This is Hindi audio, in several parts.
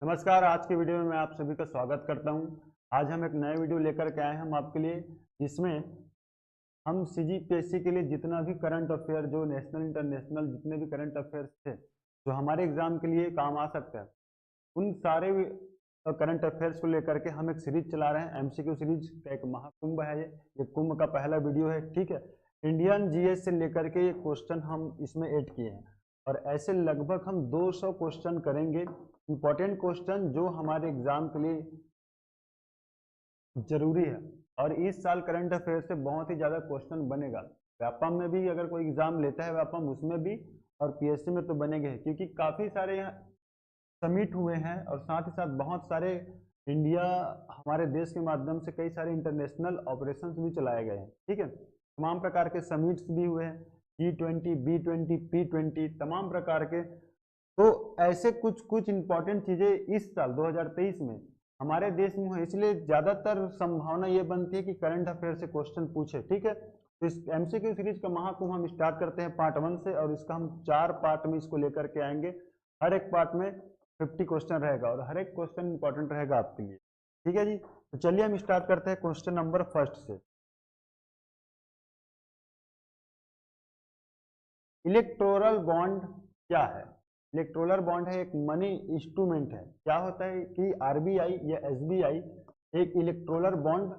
नमस्कार। आज के वीडियो में मैं आप सभी का स्वागत करता हूं। आज हम एक नए वीडियो लेकर के आए हैं हम आपके लिए, जिसमें हम सीजीपीएससी के लिए जितना भी करंट अफेयर, जो नेशनल इंटरनेशनल जितने भी करंट अफेयर्स थे जो हमारे एग्जाम के लिए काम आ सकते हैं, उन सारे करंट अफेयर्स को लेकर के हम एक सीरीज चला रहे हैं। एमसीक्यू सीरीज का एक महाकुंभ है। ये कुंभ का पहला वीडियो है, ठीक है। इंडियन जीएस से लेकर के ये क्वेश्चन हम इसमें ऐड किए हैं और ऐसे लगभग हम 200 क्वेश्चन करेंगे, इंपॉर्टेंट क्वेश्चन जो हमारे एग्जाम के लिए जरूरी है। और इस साल करंट अफेयर से बहुत ही ज्यादा क्वेश्चन बनेगा। व्यापम में भी अगर कोई एग्जाम लेता है व्यापम, उसमें भी, और पीएससी में तो बनेंगे, क्योंकि काफी सारे यहाँ समिट हुए हैं और साथ ही साथ बहुत सारे इंडिया, हमारे देश के माध्यम से कई सारे इंटरनेशनल ऑपरेशंस भी चलाए गए हैं, ठीक है। तमाम प्रकार के समिट्स भी हुए हैं, G20, B20, P20, तमाम प्रकार के। तो ऐसे कुछ कुछ इंपॉर्टेंट चीजें इस साल 2023 में हमारे देश में है, इसलिए ज्यादातर संभावना ये बनती है कि करंट अफेयर से क्वेश्चन पूछे, ठीक है। तो इस एमसीक्यू सीरीज का महाकुंभ हम स्टार्ट करते हैं पार्ट 1 से, और इसका हम 4 पार्ट में इसको लेकर के आएंगे। हर एक पार्ट में 50 क्वेश्चन रहेगा और हर एक क्वेश्चन इंपॉर्टेंट रहेगा आपके लिए, ठीक है जी। तो चलिए हम स्टार्ट करते हैं क्वेश्चन नंबर फर्स्ट से। इलेक्टोरल बॉन्ड क्या है? इलेक्टोरल बॉन्ड है, एक मनी इंस्ट्रूमेंट है। क्या होता है कि आरबीआई या एसबीआई एक इलेक्टोरल बॉन्ड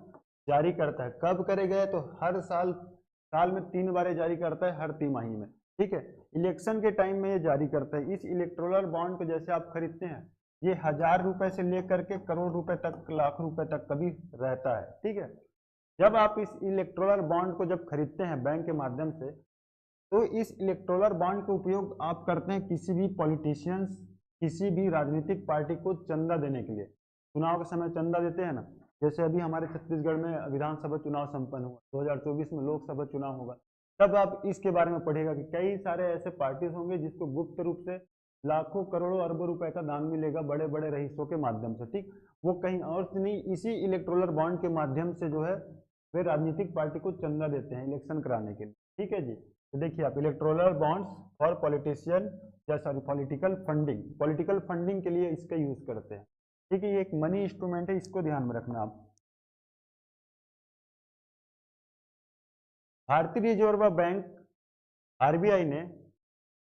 जारी करता है। कब करेगा? तो हर साल, साल में 3 बार जारी करता है, हर तिमाही में, ठीक है। इलेक्शन के टाइम में ये जारी करता है। इस इलेक्टोरल बॉन्ड को जैसे आप खरीदते हैं, ये 1000 रुपए से लेकर के करोड़ रुपए तक, लाख रुपए तक कभी रहता है, ठीक है। जब आप इस इलेक्टोरल बॉन्ड को जब खरीदते हैं बैंक के माध्यम से, तो इस इलेक्टोरल बॉन्ड का उपयोग आप करते हैं किसी भी पॉलिटिशियंस, किसी भी राजनीतिक पार्टी को चंदा देने के लिए। चुनाव के समय चंदा देते हैं ना, जैसे अभी हमारे छत्तीसगढ़ में विधानसभा चुनाव संपन्न हुआ, 2024 में लोकसभा चुनाव होगा, तब आप इसके बारे में पढ़ेगा कि कई सारे ऐसे पार्टीज होंगे जिसको गुप्त रूप से लाखों करोड़ों अरबों रुपए का दान मिलेगा बड़े बड़े रईसों के माध्यम से, ठीक। वो कहीं और से नहीं, इसी इलेक्टोरल बॉन्ड के माध्यम से जो है वे राजनीतिक पार्टी को चंदा देते हैं इलेक्शन कराने के लिए, ठीक है जी। तो देखिए आप, इलेक्टोरल बॉन्ड्स फॉर पॉलिटिशियन, या sorry political funding, political funding के लिए इसका यूज करते हैं, ठीक है। ये एक मनी इंस्ट्रूमेंट है, इसको ध्यान में रखना आप। भारतीय रिजर्व बैंक आरबीआई ने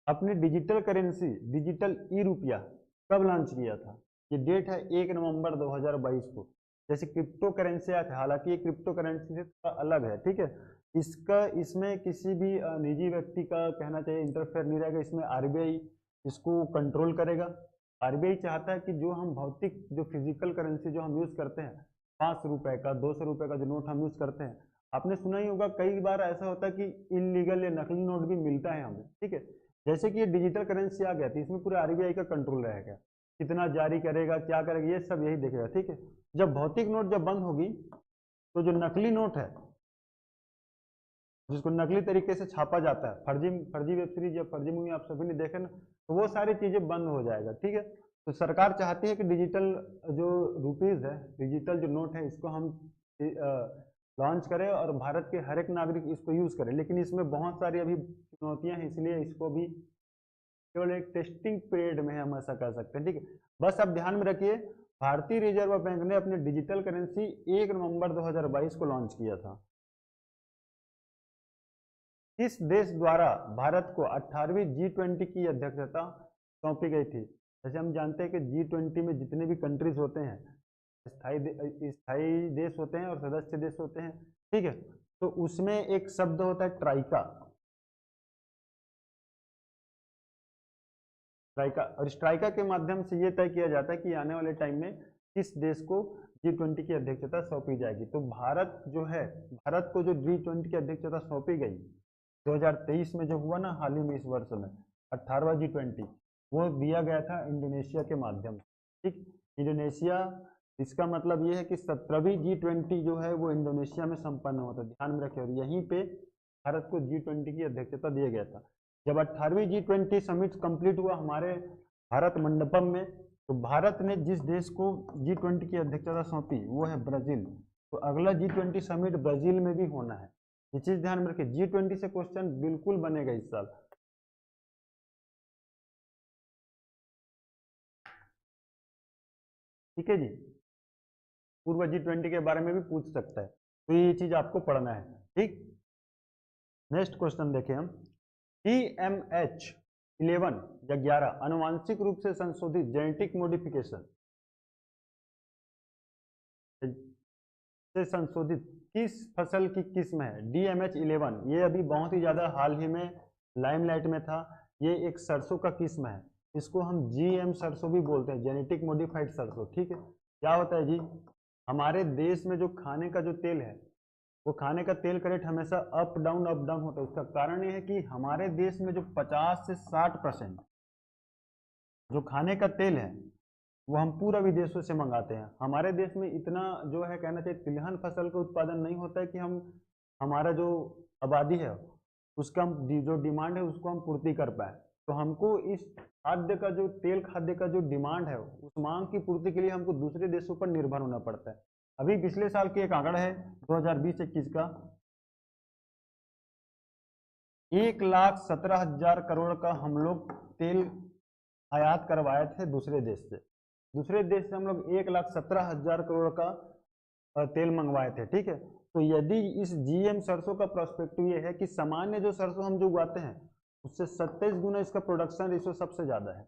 अपनी डिजिटल करेंसी, डिजिटल ई रुपया कब लॉन्च किया था? ये डेट है 1 नवंबर 2022 को। जैसे क्रिप्टो करेंसी आया था, हालांकि ये क्रिप्टो करेंसी से थोड़ा अलग है, ठीक है। इसका, इसमें किसी भी निजी व्यक्ति का कहना चाहिए इंटरफेयर नहीं रहेगा। इसमें आरबीआई इसको कंट्रोल करेगा। आरबीआई चाहता है कि जो हम भौतिक, जो फिजिकल करेंसी जो हम यूज करते हैं, 5 रुपए का, 200 रुपए का जो नोट हम यूज करते हैं, आपने सुना ही होगा कई बार ऐसा होता है कि इलीगल या नकली नोट भी मिलता है हमें, ठीक है। जैसे कि ये डिजिटल करेंसी आ गया तो इसमें पूरे आरबीआई का कंट्रोल रहेगा, कितना जारी करेगा, क्या करेगा, ये सब यही देखेगा, ठीक है। जब भौतिक नोट जब बंद होगी, तो जो नकली नोट है, जिसको नकली तरीके से छापा जाता है, फर्जी फर्जी वेब सीरीज या फर्जी मूवी आप सभी ने देखे ना, तो वो सारी चीजें बंद हो जाएगा, ठीक है। तो सरकार चाहती है कि डिजिटल जो रुपीज है, डिजिटल जो नोट है, इसको हम लॉन्च करें और भारत के हर एक नागरिक इसको यूज करे। लेकिन इसमें बहुत सारी अभी चुनौतियां हैं, इसलिए इसको भी केवल एक टेस्टिंग पीरियड में हम ऐसा कह सकते हैं, ठीक है। बस आप ध्यान में रखिए, भारतीय रिजर्व बैंक ने अपनी डिजिटल करेंसी 1 नवंबर 2022 को लॉन्च किया था। किस देश द्वारा भारत को 18वीं G20 की अध्यक्षता सौंपी गई थी? जैसे हम जानते हैं कि G20 में जितने भी कंट्रीज होते हैं, स्थायी देश होते हैं और सदस्य देश होते हैं, ठीक है। तो उसमें एक शब्द होता है ट्राइका, ट्राइका। और इस ट्राइका के माध्यम से ये तय किया जाता है कि आने वाले टाइम में किस देश को G20 की अध्यक्षता सौंपी जाएगी। तो भारत जो है, भारत को जो G20 की अध्यक्षता सौंपी गई 2023 में जो हुआ ना, हाल ही में इस वर्ष में 18वां G20, वो दिया गया था इंडोनेशिया के माध्यम से, ठीक। इंडोनेशिया, इसका मतलब ये है कि 17वीं G20 जो है वो इंडोनेशिया में संपन्न होता है, ध्यान में रखें। और यहीं पे भारत को G20 की अध्यक्षता दिया गया था। जब 18वीं G20 समिट कंप्लीट हुआ हमारे भारत मंडपम में, तो भारत ने जिस देश को G20 की अध्यक्षता सौंपी वो है ब्राजील। तो अगला G20 समिट ब्राजील में भी होना है, ये चीज ध्यान में रखिए। G20 से क्वेश्चन बिल्कुल बनेगा इस साल। ठीक है जी, पूर्व G20 के बारे में भी पूछ सकता है, तो ये चीज आपको पढ़ना है। ठीक, नेक्स्ट क्वेश्चन देखें हम, TMH11 या 11 आनुवांशिक रूप से संशोधित जेनेटिक मॉडिफिकेशन से संशोधित किस फसल की किस्म है? DMH11 ये अभी बहुत ही ज्यादा हाल ही में लाइमलाइट में था। ये एक सरसों का किस्म है, इसको हम GM सरसों भी बोलते हैं, जेनेटिक मॉडिफाइड सरसों। ठीक है, क्या होता है जी, हमारे देश में जो खाने का जो तेल है, वो खाने का तेल का रेट हमेशा अप डाउन होता है। उसका कारण ये है कि हमारे देश में जो 50 से 60% जो खाने का तेल है वो हम पूरा विदेशों से मंगाते हैं। हमारे देश में इतना जो है कहना चाहिए तिलहन फसल का उत्पादन नहीं होता है कि हम हमारा जो आबादी है उसका जो डिमांड है उसको हम पूर्ति कर पाए। तो हमको इस खाद्य का जो तेल खाद्य का जो डिमांड है उस मांग की पूर्ति के लिए हमको दूसरे देशों पर निर्भर होना पड़ता है। अभी पिछले साल की एक आंकड़ा है 2020-21 का, 1,17,000 करोड़ का हम लोग तेल आयात करवाए थे दूसरे देश से। दूसरे देश से हम लोग 1,17,000 करोड़ का तेल मंगवाए थे। ठीक है, तो यदि इस GM सरसों का पर्सपेक्टिव ये है कि सामान्य जो सरसों हम जो उगाते हैं उससे 27 गुना इसका प्रोडक्शन रेशियो सबसे ज्यादा है,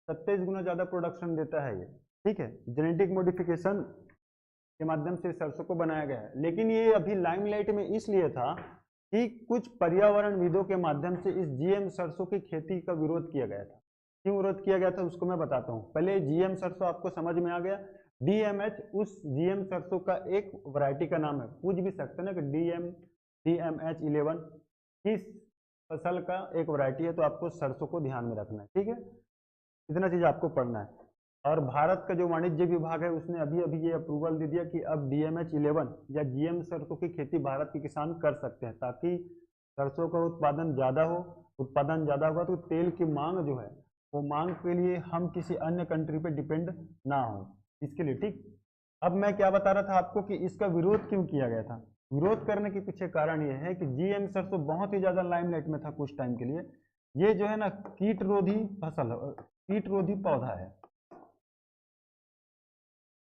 27 गुना ज्यादा प्रोडक्शन देता है ये। ठीक है, जेनेटिक मॉडिफिकेशन के माध्यम से सरसों को बनाया गया है, लेकिन ये अभी लाइमलाइट में इसलिए था कि कुछ पर्यावरणविदों के माध्यम से इस GM सरसों की खेती का विरोध किया गया था। क्यों विरोध किया गया था उसको मैं बताता हूँ। पहले GM सरसों आपको समझ में आ गया, DMH उस GM सरसों का एक वैरायटी का नाम है, पूछ भी सकते हैं ना कि DMH11 किस फसल का एक वैरायटी है, तो आपको सरसों को ध्यान में रखना है। ठीक है, इतना चीज आपको पढ़ना है। और भारत का जो वाणिज्य विभाग है उसने अभी अभी ये अप्रूवल दे दिया कि अब DMH11 या GM सरसों की खेती भारत के किसान कर सकते हैं, ताकि सरसों का उत्पादन ज्यादा हो। उत्पादन ज्यादा होगा तो तेल की मांग जो है वो मांग के लिए हम किसी अन्य कंट्री पे डिपेंड ना हो, इसके लिए। ठीक, अब मैं क्या बता रहा था आपको कि इसका विरोध क्यों किया गया था। विरोध करने के पीछे कारण यह है कि GM सरसों बहुत ही ज्यादा लाइमलाइट में था कुछ टाइम के लिए। ये जो है ना कीटरोधी फसल, कीटरोधी पौधा है,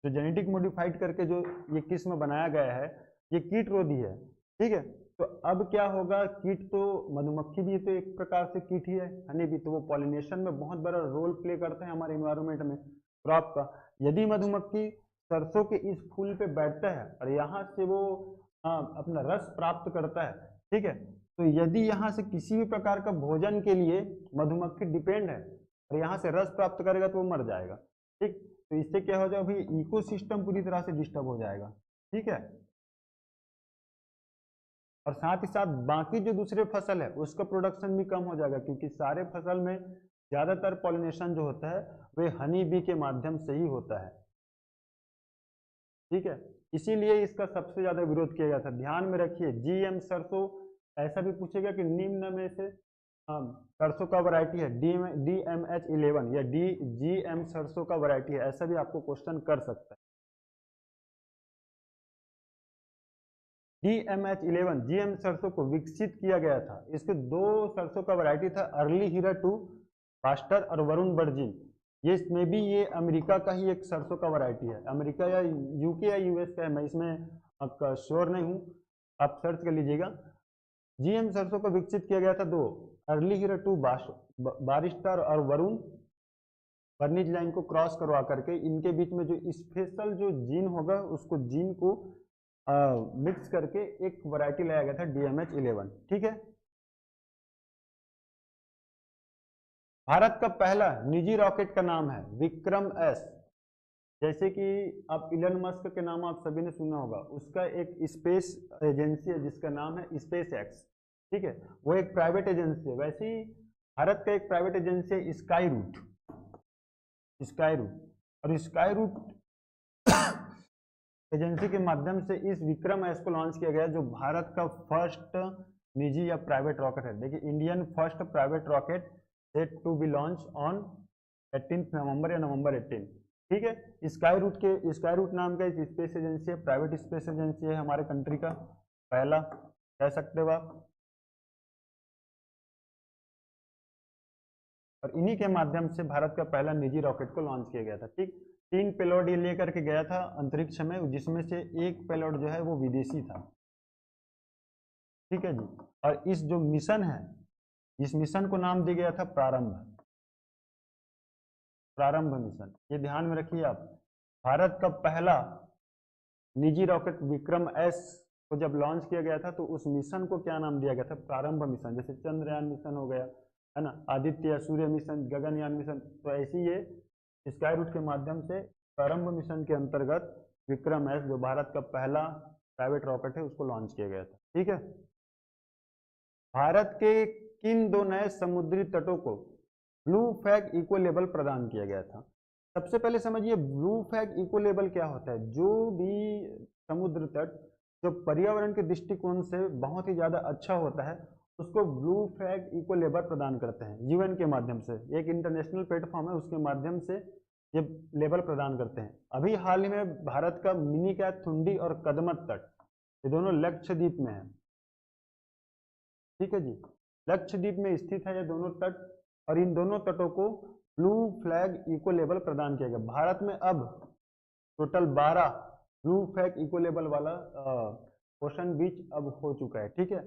जो जेनेटिक मॉडिफाइड करके जो ये किस्म बनाया गया है ये कीटरोधी है। ठीक है, तो अब क्या होगा, कीट तो मधुमक्खी भी तो एक प्रकार से कीट ही है, हनी भी, तो वो पॉलिनेशन में बहुत बड़ा रोल प्ले करते हैं हमारे इन्वायरमेंट में क्रॉप का। यदि मधुमक्खी सरसों के इस फूल पे बैठता है और यहाँ से वो अपना रस प्राप्त करता है, ठीक है, तो यदि यहाँ से किसी भी प्रकार का भोजन के लिए मधुमक्खी डिपेंड है और यहाँ से रस प्राप्त करेगा तो वो मर जाएगा। ठीक, तो इससे क्या हो जाएगा भाई, इकोसिस्टम पूरी तरह से डिस्टर्ब हो जाएगा। ठीक है, और साथ ही साथ बाकी जो दूसरे फसल है उसका प्रोडक्शन भी कम हो जाएगा, क्योंकि सारे फसल में ज्यादातर पॉलिनेशन जो होता है वे हनी बी के माध्यम से ही होता है। ठीक है, इसीलिए इसका सबसे ज्यादा विरोध किया गया था। ध्यान में रखिए, GM सरसों ऐसा भी पूछेगा कि निम्न में से सरसों का वैरायटी है DMH11 या GM सरसों का वैरायटी है, ऐसा भी आपको क्वेश्चन कर सकता है। DMH11 GM सरसों को विकसित किया गया था। इसके दो सरसों का वैरायटी था, अर्ली हीरा 2 फास्टर और वरुण बर्जिन। ये इसमें भी ये अमेरिका का ही एक सरसों का वैरायटी है, अमेरिका या UK या US का है, मैं इसमें श्योर नहीं हूँ, आप सर्च कर लीजिएगा। GM सरसों को विकसित किया गया था दो, अर्ली हीरा 2 बारिस्टर और वरुण बर्निज लाइन को क्रॉस करवा करके इनके बीच में जो स्पेशल जो जीन होगा उसको जीन को मिक्स करके एक वैरायटी लाया गया था DMH11। ठीक है, भारत का पहला निजी रॉकेट का नाम है विक्रम-S। जैसे कि आप इलन मस्क के नाम आप सभी ने सुना होगा, उसका एक स्पेस एजेंसी है जिसका नाम है SpaceX। ठीक है, वो एक प्राइवेट एजेंसी है। वैसे ही भारत का एक प्राइवेट एजेंसी है स्काई रूट, और स्काई रूट एजेंसी के माध्यम से इस विक्रम-S को लॉन्च किया गया, जो भारत का फर्स्ट निजी या प्राइवेट रॉकेट है। देखिए, Indian first private rocket set to be launch on 18 November या नवंबर 18। ठीक है, स्काई रूट नाम का एक स्पेस एजेंसी है, प्राइवेट स्पेस एजेंसी है, हमारे कंट्री का पहला कह सकते हो आप। और इन्हीं के माध्यम से भारत का पहला निजी रॉकेट को लॉन्च किया गया था। ठीक, 3 पेलोड ये लेकर के गया था अंतरिक्ष में, जिसमें से एक पेलोड जो है वो विदेशी था। ठीक है जी। और इस जो मिशन है, इस मिशन को नाम दिया गया था प्रारंभ। प्रारंभ मिशन, ये ध्यान में रखिए आप। भारत का पहला निजी रॉकेट विक्रम एस को जब लॉन्च किया गया था तो उस मिशन को क्या नाम दिया गया था? प्रारंभ मिशन। जैसे चंद्रयान मिशन हो गया है ना, आदित्य सूर्य मिशन, गगनयान मिशन, तो ऐसी ये स्काई रूट के माध्यम से प्रारंभ मिशन के अंतर्गत विक्रम एस, जो भारत का पहला प्राइवेट रॉकेट है, उसको लॉन्च किया गया था। ठीक है। भारत के किन 2 नए समुद्री तटों को ब्लू फ्लैग इको लेबल प्रदान किया गया था? सबसे पहले समझिए ब्लू फ्लैग इको लेबल क्या होता है। जो भी समुद्र तट जो पर्यावरण के दृष्टिकोण से बहुत ही ज्यादा अच्छा होता है, उसको ब्लू फ्लैग इको लेबल प्रदान करते हैं यूएन के माध्यम से। एक इंटरनेशनल प्लेटफॉर्म है, उसके माध्यम से ये लेबल प्रदान करते हैं। अभी हाल ही में भारत का मिनिकॉय और कदमत तट, ये दोनों लक्षद्वीप में है। ठीक है जी, लक्षद्वीप में स्थित है ये दोनों तट, और इन दोनों तटों को ब्लू फ्लैग इको लेबल प्रदान किया गया। भारत में अब total 12 blue flag eco label वाला ओशन बीच अब हो चुका है। ठीक है।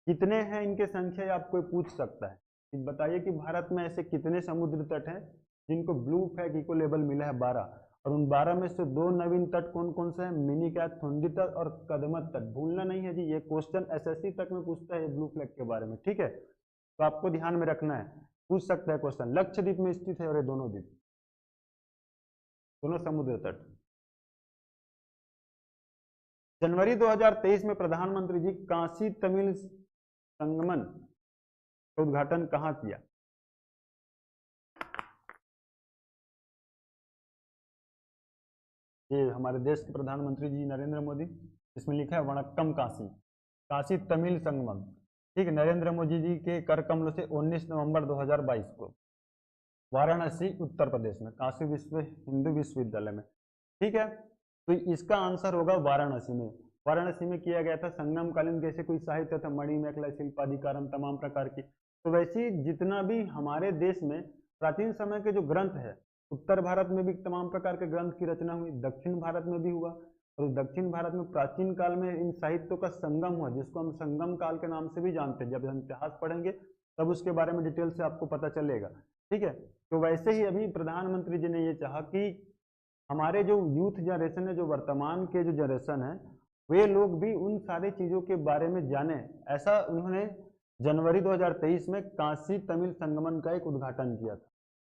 कितने हैं इनके संख्या आप कोई पूछ सकता है कि बताइए कि भारत में ऐसे कितने समुद्र तट हैं जिनको ब्लू फ्लैग इको लेबल मिला है? 12। और उन 12 में से 2 नवीन तट कौन कौन से हैं? मिनिकॉय तट और कदमत तट। भूलना नहीं है जी, ये क्वेश्चन एसएससी तक में पूछता है ब्लू फ्लैग के बारे में। ठीक है, तो आपको ध्यान में रखना है, पूछ सकता है क्वेश्चन। लक्षद्वीप में स्थित है और ये दोनों द्वीप, दोनों समुद्र तट। जनवरी 2023 में प्रधानमंत्री जी काशी तमिल संगमन का उद्घाटन कहाँ किया? ये हमारे देश के प्रधानमंत्री जी नरेंद्र मोदी, इसमें लिखा है वणक्कम काशी, काशी तमिल संगमम। ठीक है, नरेंद्र मोदी जी के कर कमल से 19 नवंबर 2022 को वाराणसी उत्तर प्रदेश में काशी विश्व हिंदू विश्वविद्यालय में। ठीक है, तो इसका आंसर होगा वाराणसी में। वाराणसी में किया गया था। संगम कालीन जैसे कोई साहित्य था, मणि मेखला शिल्पाधिकारम, तमाम प्रकार की। तो वैसे जितना भी हमारे देश में प्राचीन समय के जो ग्रंथ है, उत्तर भारत में भी तमाम प्रकार के ग्रंथ की रचना हुई, दक्षिण भारत में भी हुआ। और दक्षिण भारत में प्राचीन काल में इन साहित्यों का संगम हुआ, जिसको हम संगम काल के नाम से भी जानते हैं। जब हम इतिहास पढ़ेंगे तब उसके बारे में डिटेल से आपको पता चलेगा। ठीक है, तो वैसे ही अभी प्रधानमंत्री जी ने ये चाहा कि हमारे जो यूथ जनरेशन है, जो वर्तमान के जो जनरेशन है, वे लोग भी उन सारी चीजों के बारे में जाने। ऐसा उन्होंने जनवरी 2023 में काशी तमिल संगमन का एक उद्घाटन किया था।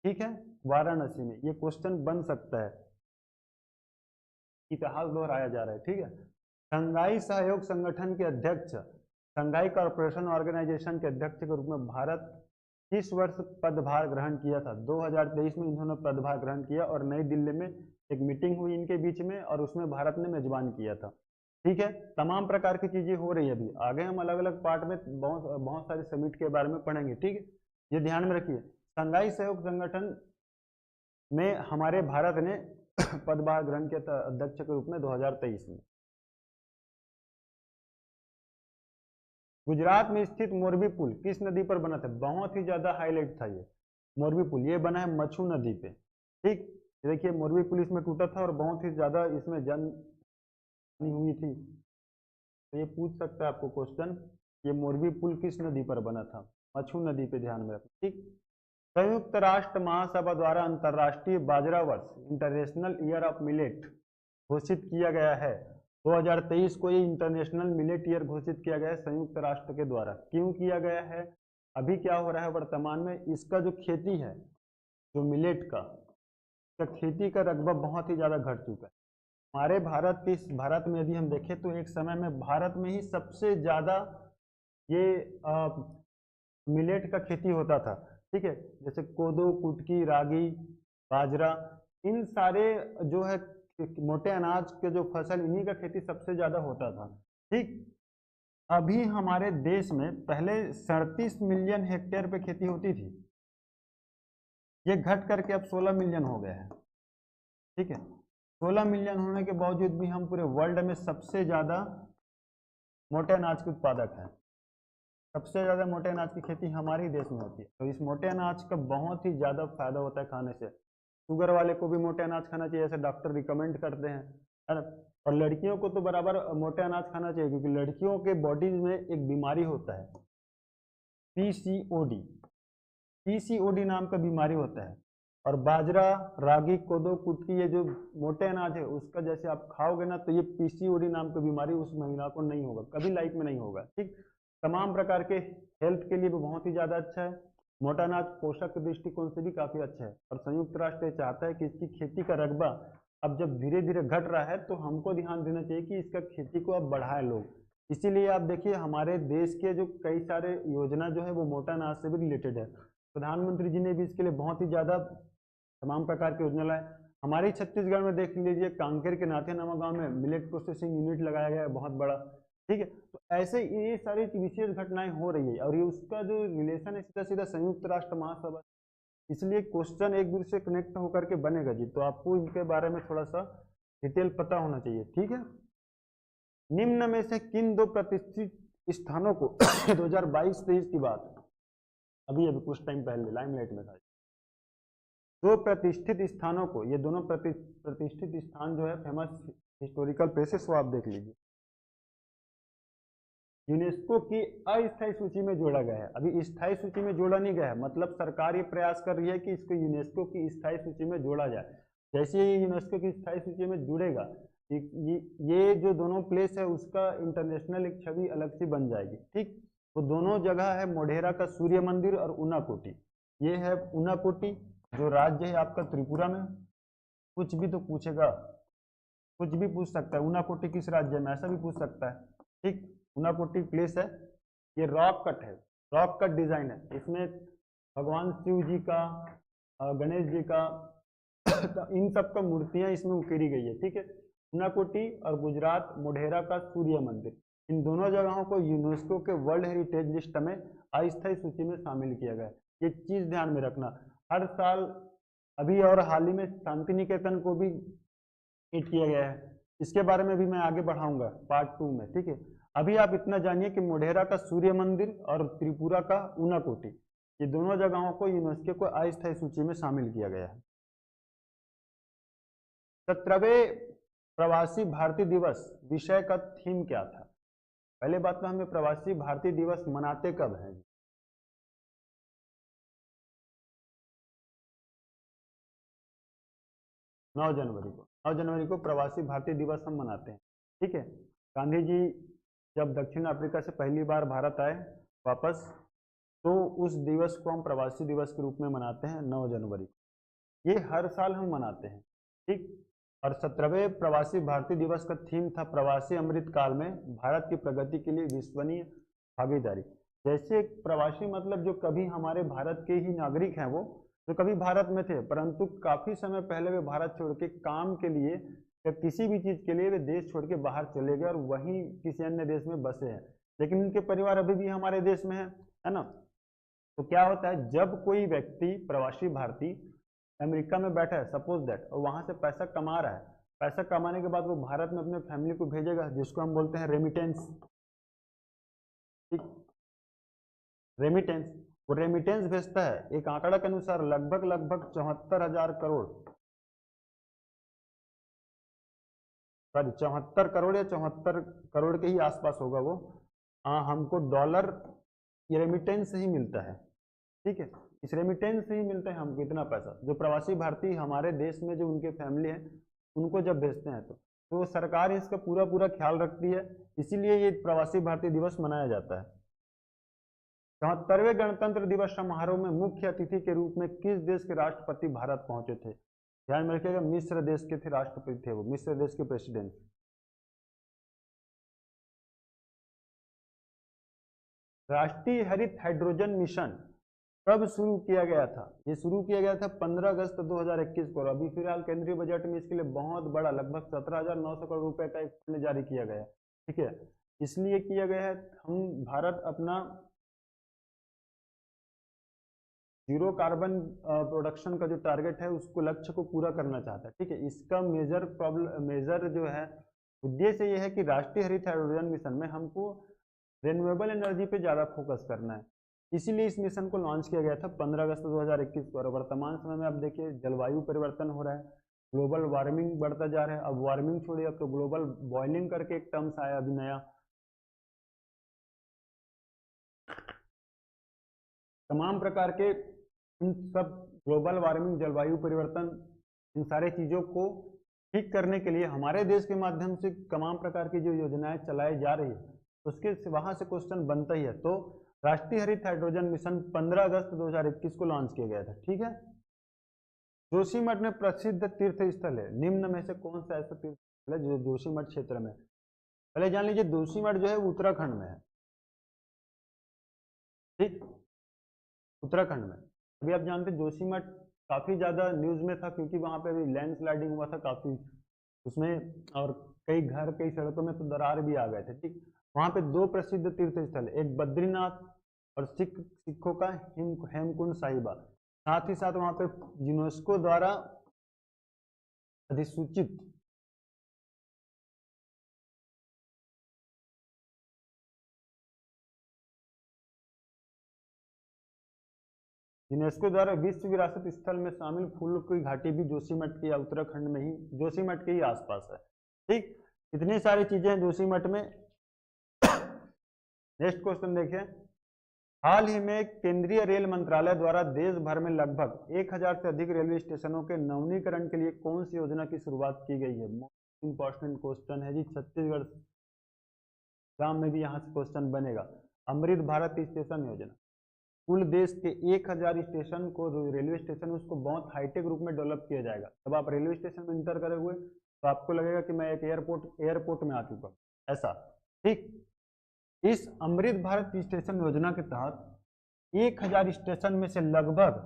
ठीक है, वाराणसी में। ये क्वेश्चन बन सकता है, इतिहास दोहराया जा रहा है। ठीक है। शंघाई सहयोग संगठन के अध्यक्ष, शंघाई कॉरपोरेशन ऑर्गेनाइजेशन के अध्यक्ष के रूप में भारत किस वर्ष पदभार ग्रहण किया था? 2023 में इन्होंने पदभार ग्रहण किया और नई दिल्ली में एक मीटिंग हुई इनके बीच में, और उसमें भारत ने मेजबान किया था। ठीक है, तमाम प्रकार की चीजें हो रही है। अभी आगे हम अलग अलग पार्ट में बहुत सारे समिट के बारे में पढ़ेंगे। ठीक है, ये ध्यान में रखिए। शंघाई सहयोग संगठन में हमारे भारत ने पदभार ग्रहण किया था अध्यक्ष के रूप में 2023 में। गुजरात में स्थित मोरबी पुल किस नदी पर बना था? बहुत ही ज्यादा हाईलाइट था ये मोरबी पुल। ये बना है मच्छू नदी पे। ठीक, देखिए मोरबी पुल इसमें टूटा था और बहुत ही ज्यादा इसमें जन हुई थी। तो ये पूछ सकता है आपको क्वेश्चन, ये मोरबी पुल किस नदी पर बना था? मच्छू नदी पे, ध्यान में रखना। ठीक, संयुक्त राष्ट्र महासभा द्वारा अंतरराष्ट्रीय बाजरा वर्ष, इंटरनेशनल ईयर ऑफ मिलेट, घोषित किया गया है। 2023 को ये इंटरनेशनल मिलेट ईयर घोषित किया गया है संयुक्त राष्ट्र के द्वारा। क्यों किया गया है? अभी क्या हो रहा है वर्तमान में, इसका जो खेती है, जो मिलेट का खेती का रकबा बहुत ही ज्यादा घट चुका है। हमारे भारत में यदि हम देखें तो एक समय में भारत में ही सबसे ज्यादा ये मिलेट का खेती होता था। ठीक है, जैसे कोदो, कुटकी, रागी, बाजरा, इन सारे जो है मोटे अनाज के जो फसल, इन्हीं का खेती सबसे ज्यादा होता था। ठीक, अभी हमारे देश में पहले 37 मिलियन हेक्टेयर पे खेती होती थी, ये घट करके अब 16 मिलियन हो गया है। ठीक है, 16 मिलियन होने के बावजूद भी हम पूरे वर्ल्ड में सबसे ज्यादा मोटे अनाज के उत्पादक हैं। सबसे ज्यादा मोटे अनाज की खेती हमारे ही देश में होती है। तो इस मोटे अनाज का बहुत ही ज्यादा फायदा होता है खाने से। शुगर वाले को भी मोटे अनाज खाना चाहिए, ऐसे डॉक्टर रिकमेंड करते हैं, है ना। और लड़कियों को तो बराबर मोटे अनाज खाना चाहिए, क्योंकि लड़कियों के बॉडी में एक बीमारी होता है पीसीओडी, पीसीओडी नाम का बीमारी होता है। और बाजरा, रागी, कोदो, कुटकी, ये जो मोटे अनाज है उसका जैसे आप खाओगे ना, तो ये पीसीओडी नाम की बीमारी उस महिला को नहीं होगा, कभी लाइफ में नहीं होगा। ठीक, तमाम प्रकार के हेल्थ के लिए भी बहुत ही ज़्यादा अच्छा है। मोटा अनाज पोषक के दृष्टिकोण से भी काफ़ी अच्छा है। और संयुक्त राष्ट्र ये चाहता है कि इसकी खेती का रकबा अब जब धीरे धीरे घट रहा है, तो हमको ध्यान देना चाहिए कि इसका खेती को अब बढ़ाए लोग। इसीलिए आप देखिए हमारे देश के जो कई सारे योजना जो है वो मोटा अनाज से भी रिलेटेड है। प्रधानमंत्री जी ने भी इसके लिए बहुत ही ज़्यादा तमाम प्रकार की योजना लाए। हमारे छत्तीसगढ़ में देख लीजिए, कांकेर के नाथेनामा गांव में मिलेट प्रोसेसिंग यूनिट लगाया गया है बहुत बड़ा। ठीक है, तो ऐसे ये सारी विशेष घटनाएं हो रही है, और ये उसका जो रिलेशन है सीधा सीधा संयुक्त राष्ट्र महासभा, इसलिए क्वेश्चन एक दूसरे से कनेक्ट होकर के बनेगा जी। तो आपको इनके बारे में थोड़ा सा डिटेल पता होना चाहिए। ठीक है, निम्न में से किन दो प्रतिष्ठित स्थानों को 2022-23 की बात, अभी अभी कुछ टाइम पहले लाइमलाइट में था, दो प्रतिष्ठित स्थानों को, ये दोनों प्रतिष्ठित स्थान जो है फेमस हिस्टोरिकल प्लेसेस, वो आप देख लीजिए, यूनेस्को की अस्थायी सूची में जोड़ा गया है। अभी स्थायी सूची में जोड़ा नहीं गया है, मतलब सरकार ये प्रयास कर रही है कि इसको यूनेस्को की स्थायी सूची में जोड़ा जाए। जैसे ये यूनेस्को की स्थायी सूची में जुड़ेगा, ये जो दोनों प्लेस है उसका इंटरनेशनल एक छवि अलग सी बन जाएगी। ठीक, तो दोनों जगह है मोढेरा का सूर्य मंदिर और उनाकोटी। ये है उनाकोटी, जो राज्य है आपका त्रिपुरा में। कुछ भी तो पूछेगा, कुछ भी पूछ सकता है, उनाकोटी किस राज्य में, ऐसा भी पूछ सकता है। ठीक, उनाकोटी प्लेस है, ये रॉक कट है, रॉक कट डिजाइन है। इसमें भगवान शिव जी का, गणेश जी का इन सब का मूर्तियां इसमें उकेरी गई है। ठीक है, उनाकोटी और गुजरात मोढेरा का सूर्य मंदिर, इन दोनों जगहों को यूनेस्को के वर्ल्ड हेरिटेज लिस्ट में अस्थायी सूची में शामिल किया गया है। ये चीज ध्यान में रखना। हर साल अभी और हाल ही में शांति निकेतन को भी हिट किया गया है, इसके बारे में भी मैं आगे बढ़ाऊंगा पार्ट 2 में। ठीक है, अभी आप इतना जानिए कि मोढेरा का सूर्य मंदिर और त्रिपुरा का उनाकोटी, ये दोनों जगहों को यूनेस्को को अस्थायी सूची में शामिल किया गया है। 17वें प्रवासी भारतीय दिवस विषय का थीम क्या था? पहले बात तो हमें प्रवासी भारतीय दिवस मनाते कब है? 9 जनवरी को। 9 जनवरी को प्रवासी भारतीय दिवस हम मनाते हैं। ठीक है, गांधी जी जब दक्षिण अफ्रीका से पहली बार भारत आए वापस, तो उस दिवस को हम प्रवासी दिवस के रूप में मनाते हैं 9 जनवरी को। ये हर साल हम मनाते हैं। ठीक, और 17वें प्रवासी भारतीय दिवस का थीम था प्रवासी अमृत काल में भारत की प्रगति के लिए विश्वसनीय भागीदारी। जैसे प्रवासी मतलब जो कभी हमारे भारत के ही नागरिक हैं, वो जो कभी भारत में थे परंतु काफी समय पहले वे भारत छोड़ के काम के लिए या किसी भी चीज के लिए वे देश छोड़ के बाहर चले गए और वहीं किसी अन्य देश में बसे हैं, लेकिन उनके परिवार अभी भी हमारे देश में है ना। तो क्या होता है, जब कोई व्यक्ति प्रवासी भारतीय अमेरिका में बैठा है सपोज दैट, और वहां से पैसा कमा रहा है, पैसा कमाने के बाद वो भारत में अपने फैमिली को भेजेगा, जिसको हम बोलते हैं रेमिटेंस। ठीक, रेमिटेंस, वो रेमिटेंस भेजता है। एक आंकड़ा के अनुसार लगभग 74,000 करोड़, सॉरी 74 करोड़ या 74 करोड़ के ही आसपास होगा वो, हमको डॉलर रेमिटेंस ही मिलता है। ठीक है, इस रेमिटेंस से ही मिलता है हमको इतना पैसा, जो प्रवासी भारतीय हमारे देश में जो उनके फैमिली है उनको जब भेजते हैं, तो सरकार इसका पूरा पूरा ख्याल रखती है, इसीलिए ये प्रवासी भारतीय दिवस मनाया जाता है। 74वें गणतंत्र दिवस समारोह में मुख्य अतिथि के रूप में किस देश के राष्ट्रपति भारत पहुंचे थे? ध्यान में रखिएगा, मिस्र देश के थे राष्ट्रपति थे वो, मिस्र देश के प्रेसिडेंट। राष्ट्रीय हरित हाइड्रोजन मिशन कब शुरू किया गया था? ये शुरू किया गया था 15 अगस्त 2021 को। अभी फिलहाल केंद्रीय बजट में इसके लिए बहुत बड़ा लगभग 17,900 करोड़ रुपए का एक फंड जारी किया गया है। ठीक है, इसलिए किया गया है, हम भारत अपना जीरो कार्बन प्रोडक्शन का जो टारगेट है उसको लक्ष्य को पूरा करना चाहता है। ठीक है, इसका मेजर जो है उद्देश्य ये है कि राष्ट्रीय हरित हाइड्रोजन मिशन में हमको रिन्यूएबल एनर्जी पे ज़्यादा फोकस करना है। इसीलिए इस मिशन को लॉन्च किया गया था 15 अगस्त 2021 को। और वर्तमान समय में आप देखिए जलवायु परिवर्तन हो रहा है, ग्लोबल वार्मिंग बढ़ता जा रहा है। अब वार्मिंग छोड़िए, अब तो ग्लोबल बॉइलिंग करके एक टर्म्स आया अभी नया। तमाम प्रकार के इन सब ग्लोबल वार्मिंग, जलवायु परिवर्तन, इन सारे चीजों को ठीक करने के लिए हमारे देश के माध्यम से तमाम प्रकार की जो योजनाएं चलाई जा रही है, उसके वहां से क्वेश्चन बनता ही है। तो राष्ट्रीय हरित हाइड्रोजन मिशन 15 अगस्त 2021 को लॉन्च किया गया था, ठीक है। जोशीमठ में प्रसिद्ध तीर्थ स्थल है, निम्न में से कौन सा ऐसा तीर्थ स्थल है जो जोशीमठ क्षेत्र में? पहले जान लीजिए, जोशीमठ जो है उत्तराखंड में है, ठीक, उत्तराखंड में। अभी आप जानते हैं जोशीमठ काफी ज्यादा न्यूज में था, क्योंकि वहां पे अभी लैंडस्लाइडिंग हुआ था काफी उसमें, और कई घर, कई सड़कों में तो दरार भी आ गए थे, ठीक। वहां पे दो प्रसिद्ध तीर्थ स्थल, एक बद्रीनाथ और सिखों का हेमकुंड साहिबा। साथ ही साथ वहां पे यूनेस्को द्वारा अधिसूचित यूनेस्को द्वारा विश्व विरासत स्थल में शामिल फूलों की घाटी भी जोशीमठ की, उत्तराखंड में ही, जोशीमठ के ही आसपास है, ठीक। इतनी सारी चीजें हैं जोशीमठ में। नेक्स्ट क्वेश्चन देखिए, हाल ही में केंद्रीय रेल मंत्रालय द्वारा देश भर में लगभग 1000 से अधिक रेलवे स्टेशनों के नवीनीकरण के लिए कौन सी योजना की शुरुआत की गई है? मोस्ट इंपॉर्टेंट क्वेश्चन है जी, छत्तीसगढ़ एग्जाम में भी यहाँ से क्वेश्चन बनेगा। अमृत भारत स्टेशन योजना, कुल देश के 1000 स्टेशन को, रेलवे स्टेशन उसको बहुत हाईटेक रूप में डेवलप किया जाएगा। जब आप रेलवे स्टेशन में इंटर करे हुए तो आपको लगेगा कि मैं एक एयरपोर्ट में आ चुका हूँ, ऐसा, ठीक। इस अमृत भारत स्टेशन योजना के तहत 1000 स्टेशन में से लगभग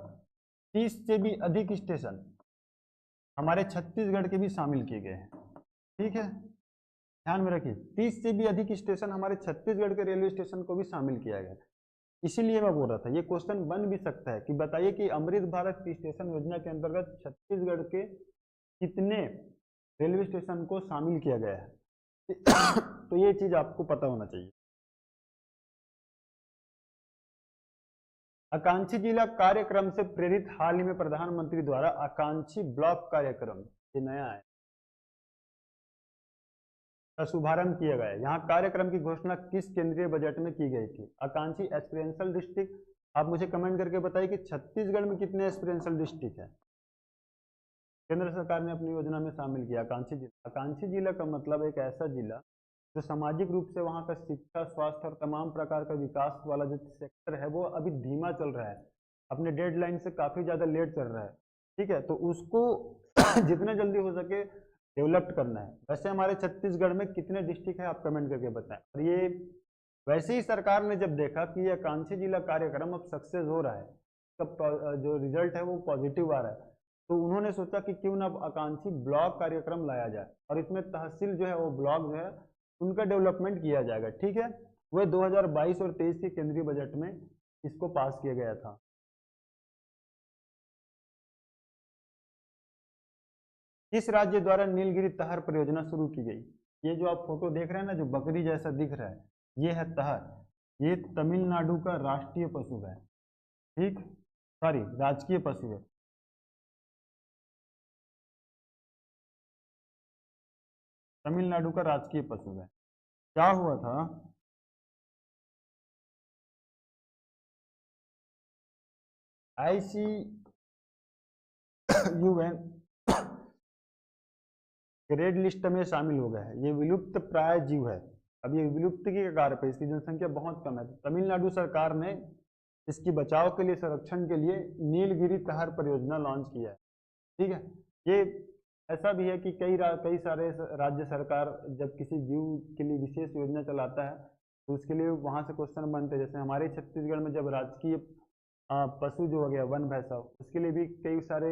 30 से भी अधिक स्टेशन हमारे छत्तीसगढ़ के भी शामिल किए गए हैं, ठीक है, ध्यान में रखिए। 30 से भी अधिक स्टेशन हमारे छत्तीसगढ़ के रेलवे स्टेशन को भी शामिल किया गया। इसीलिए मैं बोल रहा था ये क्वेश्चन बन भी सकता है कि बताइए कि अमृत भारत स्टेशन योजना के अंतर्गत छत्तीसगढ़ के कितने रेलवे स्टेशन को शामिल किया गया है। तो ये चीज आपको पता होना चाहिए। आकांक्षी जिला कार्यक्रम से प्रेरित हाल ही में प्रधानमंत्री द्वारा आकांक्षी ब्लॉक कार्यक्रम, ये नया है, का शुभारंभ किया गया है। यहाँ कार्यक्रम की घोषणा किस केंद्रीय बजट में की गई थी? आकांक्षी एस्पिरेंशियल डिस्ट्रिक्ट। आप मुझे कमेंट करके बताइए कि छत्तीसगढ़ में कितने एस्पिरेंशियल डिस्ट्रिक्ट है केंद्र सरकार ने अपनी योजना में शामिल किया? आकांक्षी जिला, आकांक्षी जिला का मतलब एक ऐसा जिला जो सामाजिक रूप से वहाँ का शिक्षा, स्वास्थ्य और तमाम प्रकार का विकास वाला जो सेक्टर है वो अभी धीमा चल रहा है, अपने डेडलाइन से काफी ज्यादा लेट चल रहा है, ठीक है। तो उसको जितना जल्दी हो सके डेवलप करना है। वैसे हमारे छत्तीसगढ़ में कितने डिस्ट्रिक्ट है आप कमेंट करके बताएं। और ये वैसे ही सरकार ने जब देखा कि ये आकांक्षी जिला कार्यक्रम अब सक्सेस हो रहा है, तब जो रिजल्ट है वो पॉजिटिव आ रहा है, तो उन्होंने सोचा कि क्यों ना आकांक्षी ब्लॉक कार्यक्रम लाया जाए और इसमें तहसील जो है वो ब्लॉक जो है उनका डेवलपमेंट किया जाएगा, ठीक है। वह 2022 और 23 के केंद्रीय बजट में इसको पास किया गया था। किस राज्य द्वारा नीलगिरी तहर परियोजना शुरू की गई? ये जो आप फोटो देख रहे हैं ना, जो बकरी जैसा दिख रहा है, ये है तहर। ये तमिलनाडु का राष्ट्रीय पशु है, ठीक, सॉरी राजकीय पशु है। तमिलनाडु का राजकीय पशु है। क्या हुआ था, ICUN रेड लिस्ट में शामिल हो गया है। ये विलुप्त प्राय जीव है, अब ये विलुप्त की कगार पे, इसकी जनसंख्या बहुत कम है। तमिलनाडु सरकार ने इसकी बचाव के लिए, संरक्षण के लिए नीलगिरी तहर परियोजना लॉन्च किया है, ठीक है। ये ऐसा भी है कि कई सारे राज्य सरकार जब किसी जीव के लिए विशेष योजना चलाता है तो उसके लिए वहां से क्वेश्चन बनते हैं। जैसे हमारे छत्तीसगढ़ में जब राजकीय पशु जो हो गया वन भैंसा, उसके लिए भी कई सारे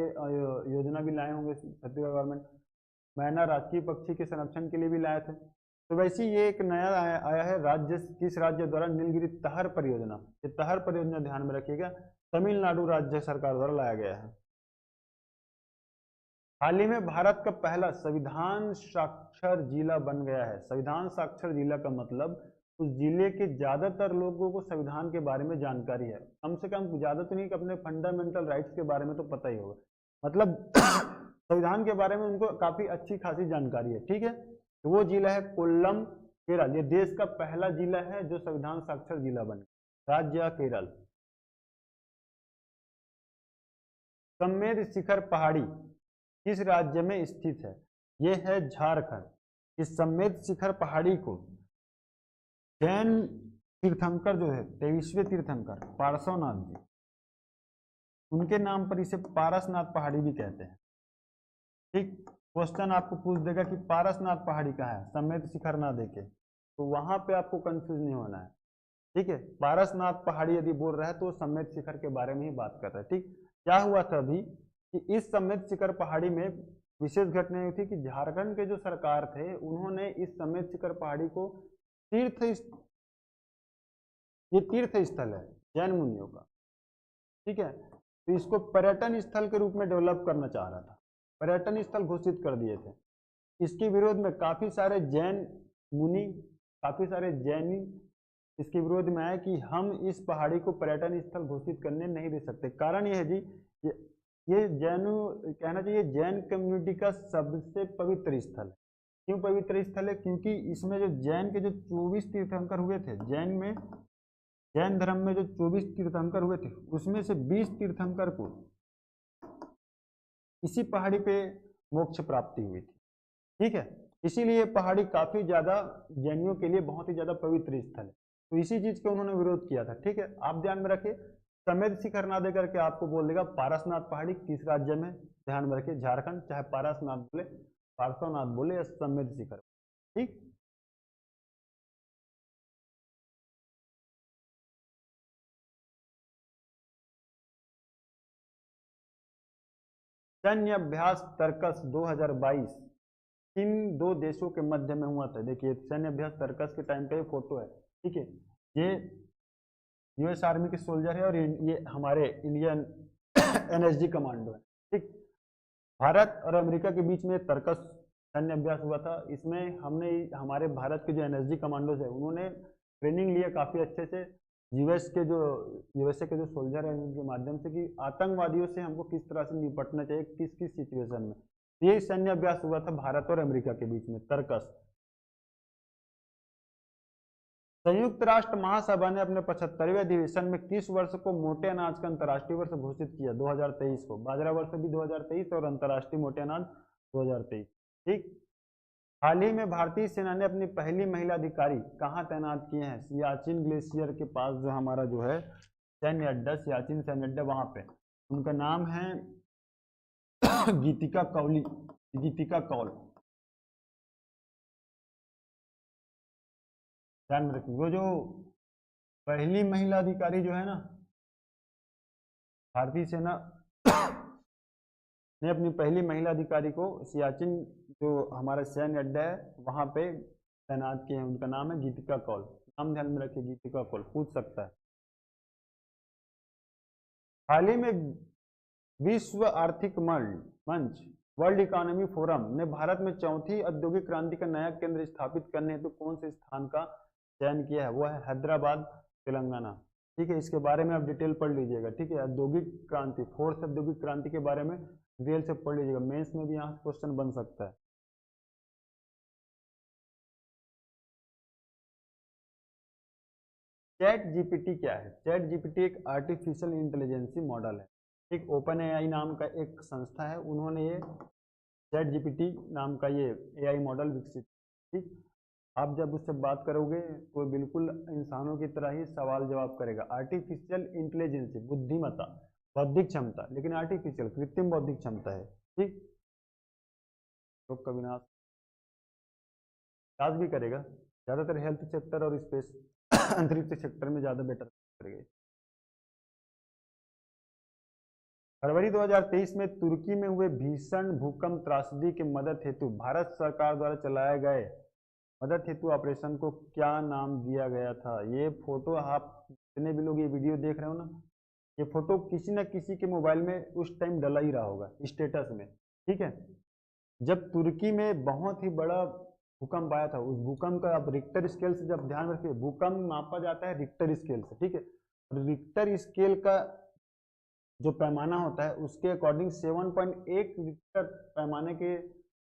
योजना भी लाए होंगे छत्तीसगढ़ गवर्नमेंट। मैना राजकीय पक्षी के संरक्षण के लिए भी लाए थे। तो वैसे ये एक नया आया है राज्य, किस राज्य द्वारा? नीलगिरी तहर परियोजना। ये तहर परियोजना ध्यान में रखिएगा, तमिलनाडु राज्य सरकार द्वारा लाया गया है। हाल ही में भारत का पहला संविधान साक्षर जिला बन गया है। संविधान साक्षर जिला का मतलब उस जिले के ज्यादातर लोगों को संविधान के बारे में जानकारी है, कम से कम ज्यादा तो नहीं कि अपने फंडामेंटल राइट्स के बारे में तो पता ही होगा, मतलब संविधान के बारे में उनको काफी अच्छी खासी जानकारी है। ठीक है, तो वो जिला है कोल्लम, केरल। ये देश का पहला जिला है जो संविधान साक्षर जिला बने। राज्य केरल। समेद शिखर पहाड़ी किस राज्य में स्थित है? ये है झारखंड। इस समेद शिखर पहाड़ी को जैन तीर्थंकर जो है 23वें तीर्थंकर पार्श्वनाथ जी, उनके नाम पर इसे पारसनाथ पहाड़ी भी कहते हैं। ठीक, क्वेश्चन आपको पूछ देगा कि पारसनाथ पहाड़ी कहाँ है, समेत शिखर ना देके, तो वहां पे आपको कंफ्यूज नहीं होना है। ठीक है, पारसनाथ पहाड़ी यदि बोल रहा है तो समेत शिखर के बारे में ही बात कर रहा है। ठीक, क्या हुआ था अभी कि इस समेत शिखर पहाड़ी में विशेष घटना हुई थी कि झारखंड के जो सरकार थे उन्होंने इस समेत शिखर पहाड़ी को ये तीर्थ स्थल है जैन मुनियों का। ठीक है, तो इसको पर्यटन स्थल के रूप में डेवलप करना चाह रहा था, पर्यटन स्थल घोषित कर दिए थे। इसके विरोध में काफी सारे जैन मुनि, काफी सारे जैनी इसके विरोध में आए कि हम इस पहाड़ी को पर्यटन स्थल घोषित करने नहीं दे सकते। कारण यह है जी, ये जैन कहना चाहिए जैन कम्युनिटी का सबसे पवित्र स्थल है। क्यों पवित्र स्थल है? क्योंकि इसमें जो जैन के जो 24 तीर्थंकर हुए थे, जैन धर्म में जो 24 तीर्थंकर हुए थे उसमें से 20 तीर्थंकर को इसी पहाड़ी पे मोक्ष प्राप्ति हुई थी। ठीक है, इसीलिए पहाड़ी काफी ज्यादा जैनियों के लिए बहुत ही ज्यादा पवित्र स्थल है, तो इसी चीज का उन्होंने विरोध किया था। ठीक है, आप ध्यान में रखिए, समेत शिखर ना देकर के आपको बोल देगा पारसनाथ पहाड़ी किस राज्य में, ध्यान में रखिए झारखंड, चाहे पारसनाथ बोले, पार्श्वनाथ बोले या समेत शिखर। ठीक, सैन्य अभ्यास तर्कस 2022 किन दो देशों के मध्य में हुआ था? देखिए सैन्य अभ्यास तर्कस के टाइम पे ये फोटो है। ठीक है, ये यूएस आर्मी के सोल्जर है और ये हमारे इंडियन एनएसजी कमांडो है। ठीक, भारत और अमेरिका के बीच में तर्कस सैन्य अभ्यास हुआ था। इसमें हमने हमारे भारत के जो एनएसजी कमांडोज है उन्होंने ट्रेनिंग लिया काफी अच्छे से यूएसए के जो सोल्जर है उनके माध्यम से कि आतंकवादियों से हमको किस तरह से निपटना चाहिए, किस किस सिचुएशन में। ये सैन्य अभ्यास हुआ था भारत और अमेरिका के बीच में, तर्कस। संयुक्त राष्ट्र महासभा ने अपने 75वें अधिवेशन में किस वर्ष को मोटे अनाज का अंतर्राष्ट्रीय वर्ष घोषित किया? 2023 को। बाजरा वर्ष भी 2023 और अंतर्राष्ट्रीय मोटे अनाज 2023। ठीक, हाल ही में भारतीय सेना ने अपनी पहली महिला अधिकारी कहाँ तैनात किए हैं? सियाचिन ग्लेशियर के पास जो हमारा जो है सैन्य अड्डा, सियाचिन सैन्य अड्डा, वहां पे उनका नाम है गीतिका कौल। ध्यान में रखिए, वो जो पहली महिला अधिकारी जो है ना, भारतीय सेना ने अपनी पहली महिला अधिकारी को सियाचिन जो हमारा सैन्य अड्डा है वहां पे तैनात किए हैं, उनका नाम है गीतिका कौल। नाम ध्यान में रखिए, गीतिका कौल, पूछ सकता है। हाल ही में विश्व आर्थिक मंच वर्ल्ड इकोनॉमी फोरम ने भारत में चौथी औद्योगिक क्रांति का नया केंद्र स्थापित करने हेतु कौन से स्थान का चयन किया है? वो है हैदराबाद, तेलंगाना। ठीक है, इसके बारे में आप डिटेल पढ़ लीजिएगा। ठीक है, औद्योगिक क्रांति, फोर्थ औद्योगिक क्रांति के बारे में डिटेल से पढ़ लीजिएगा, मेंस में भी यहाँ क्वेश्चन बन सकता है। चैट जीपीटी क्या है? चैट जीपीटी एक आर्टिफिशियल इंटेलिजेंसी मॉडल है। एक ओपन एआई नाम का एक संस्था है, उन्होंने ये चैट जीपीटी नाम का ये एआई मॉडल विकसित। ठीक, आप जब उससे बात करोगे तो बिल्कुल इंसानों की तरह ही सवाल जवाब करेगा। आर्टिफिशियल इंटेलिजेंसी, बुद्धिमत्ता, बौद्धिक क्षमता, लेकिन आर्टिफिशियल, कृत्रिम बौद्धिक क्षमता है। ठीक, तो कविनाश भी करेगा, ज्यादातर हेल्थ सेक्टर और स्पेस अंतरिक्ष सेक्टर में ज्यादा बेटर करेगा। फरवरी 2023 में तुर्की में हुए भीषण भूकंप त्रासदी की मदद हेतु भारत सरकार द्वारा चलाए गए मदद हेतु ऑपरेशन को क्या नाम दिया गया था? ये फोटो आप जितने भी लोग ये वीडियो देख रहे हो ना, ये फोटो किसी न किसी के मोबाइल में उस टाइम डला ही रहा होगा स्टेटस में। ठीक है, जब तुर्की में बहुत ही बड़ा भूकंप आया था, उस भूकंप का आप रिक्टर स्केल से जब ध्यान रखिए, भूकंप मापा जाता है रिक्टर स्केल से, ठीक है। रिक्टर स्केल का जो पैमाना होता है उसके अकॉर्डिंग 7.1 रिक्टर पैमाने के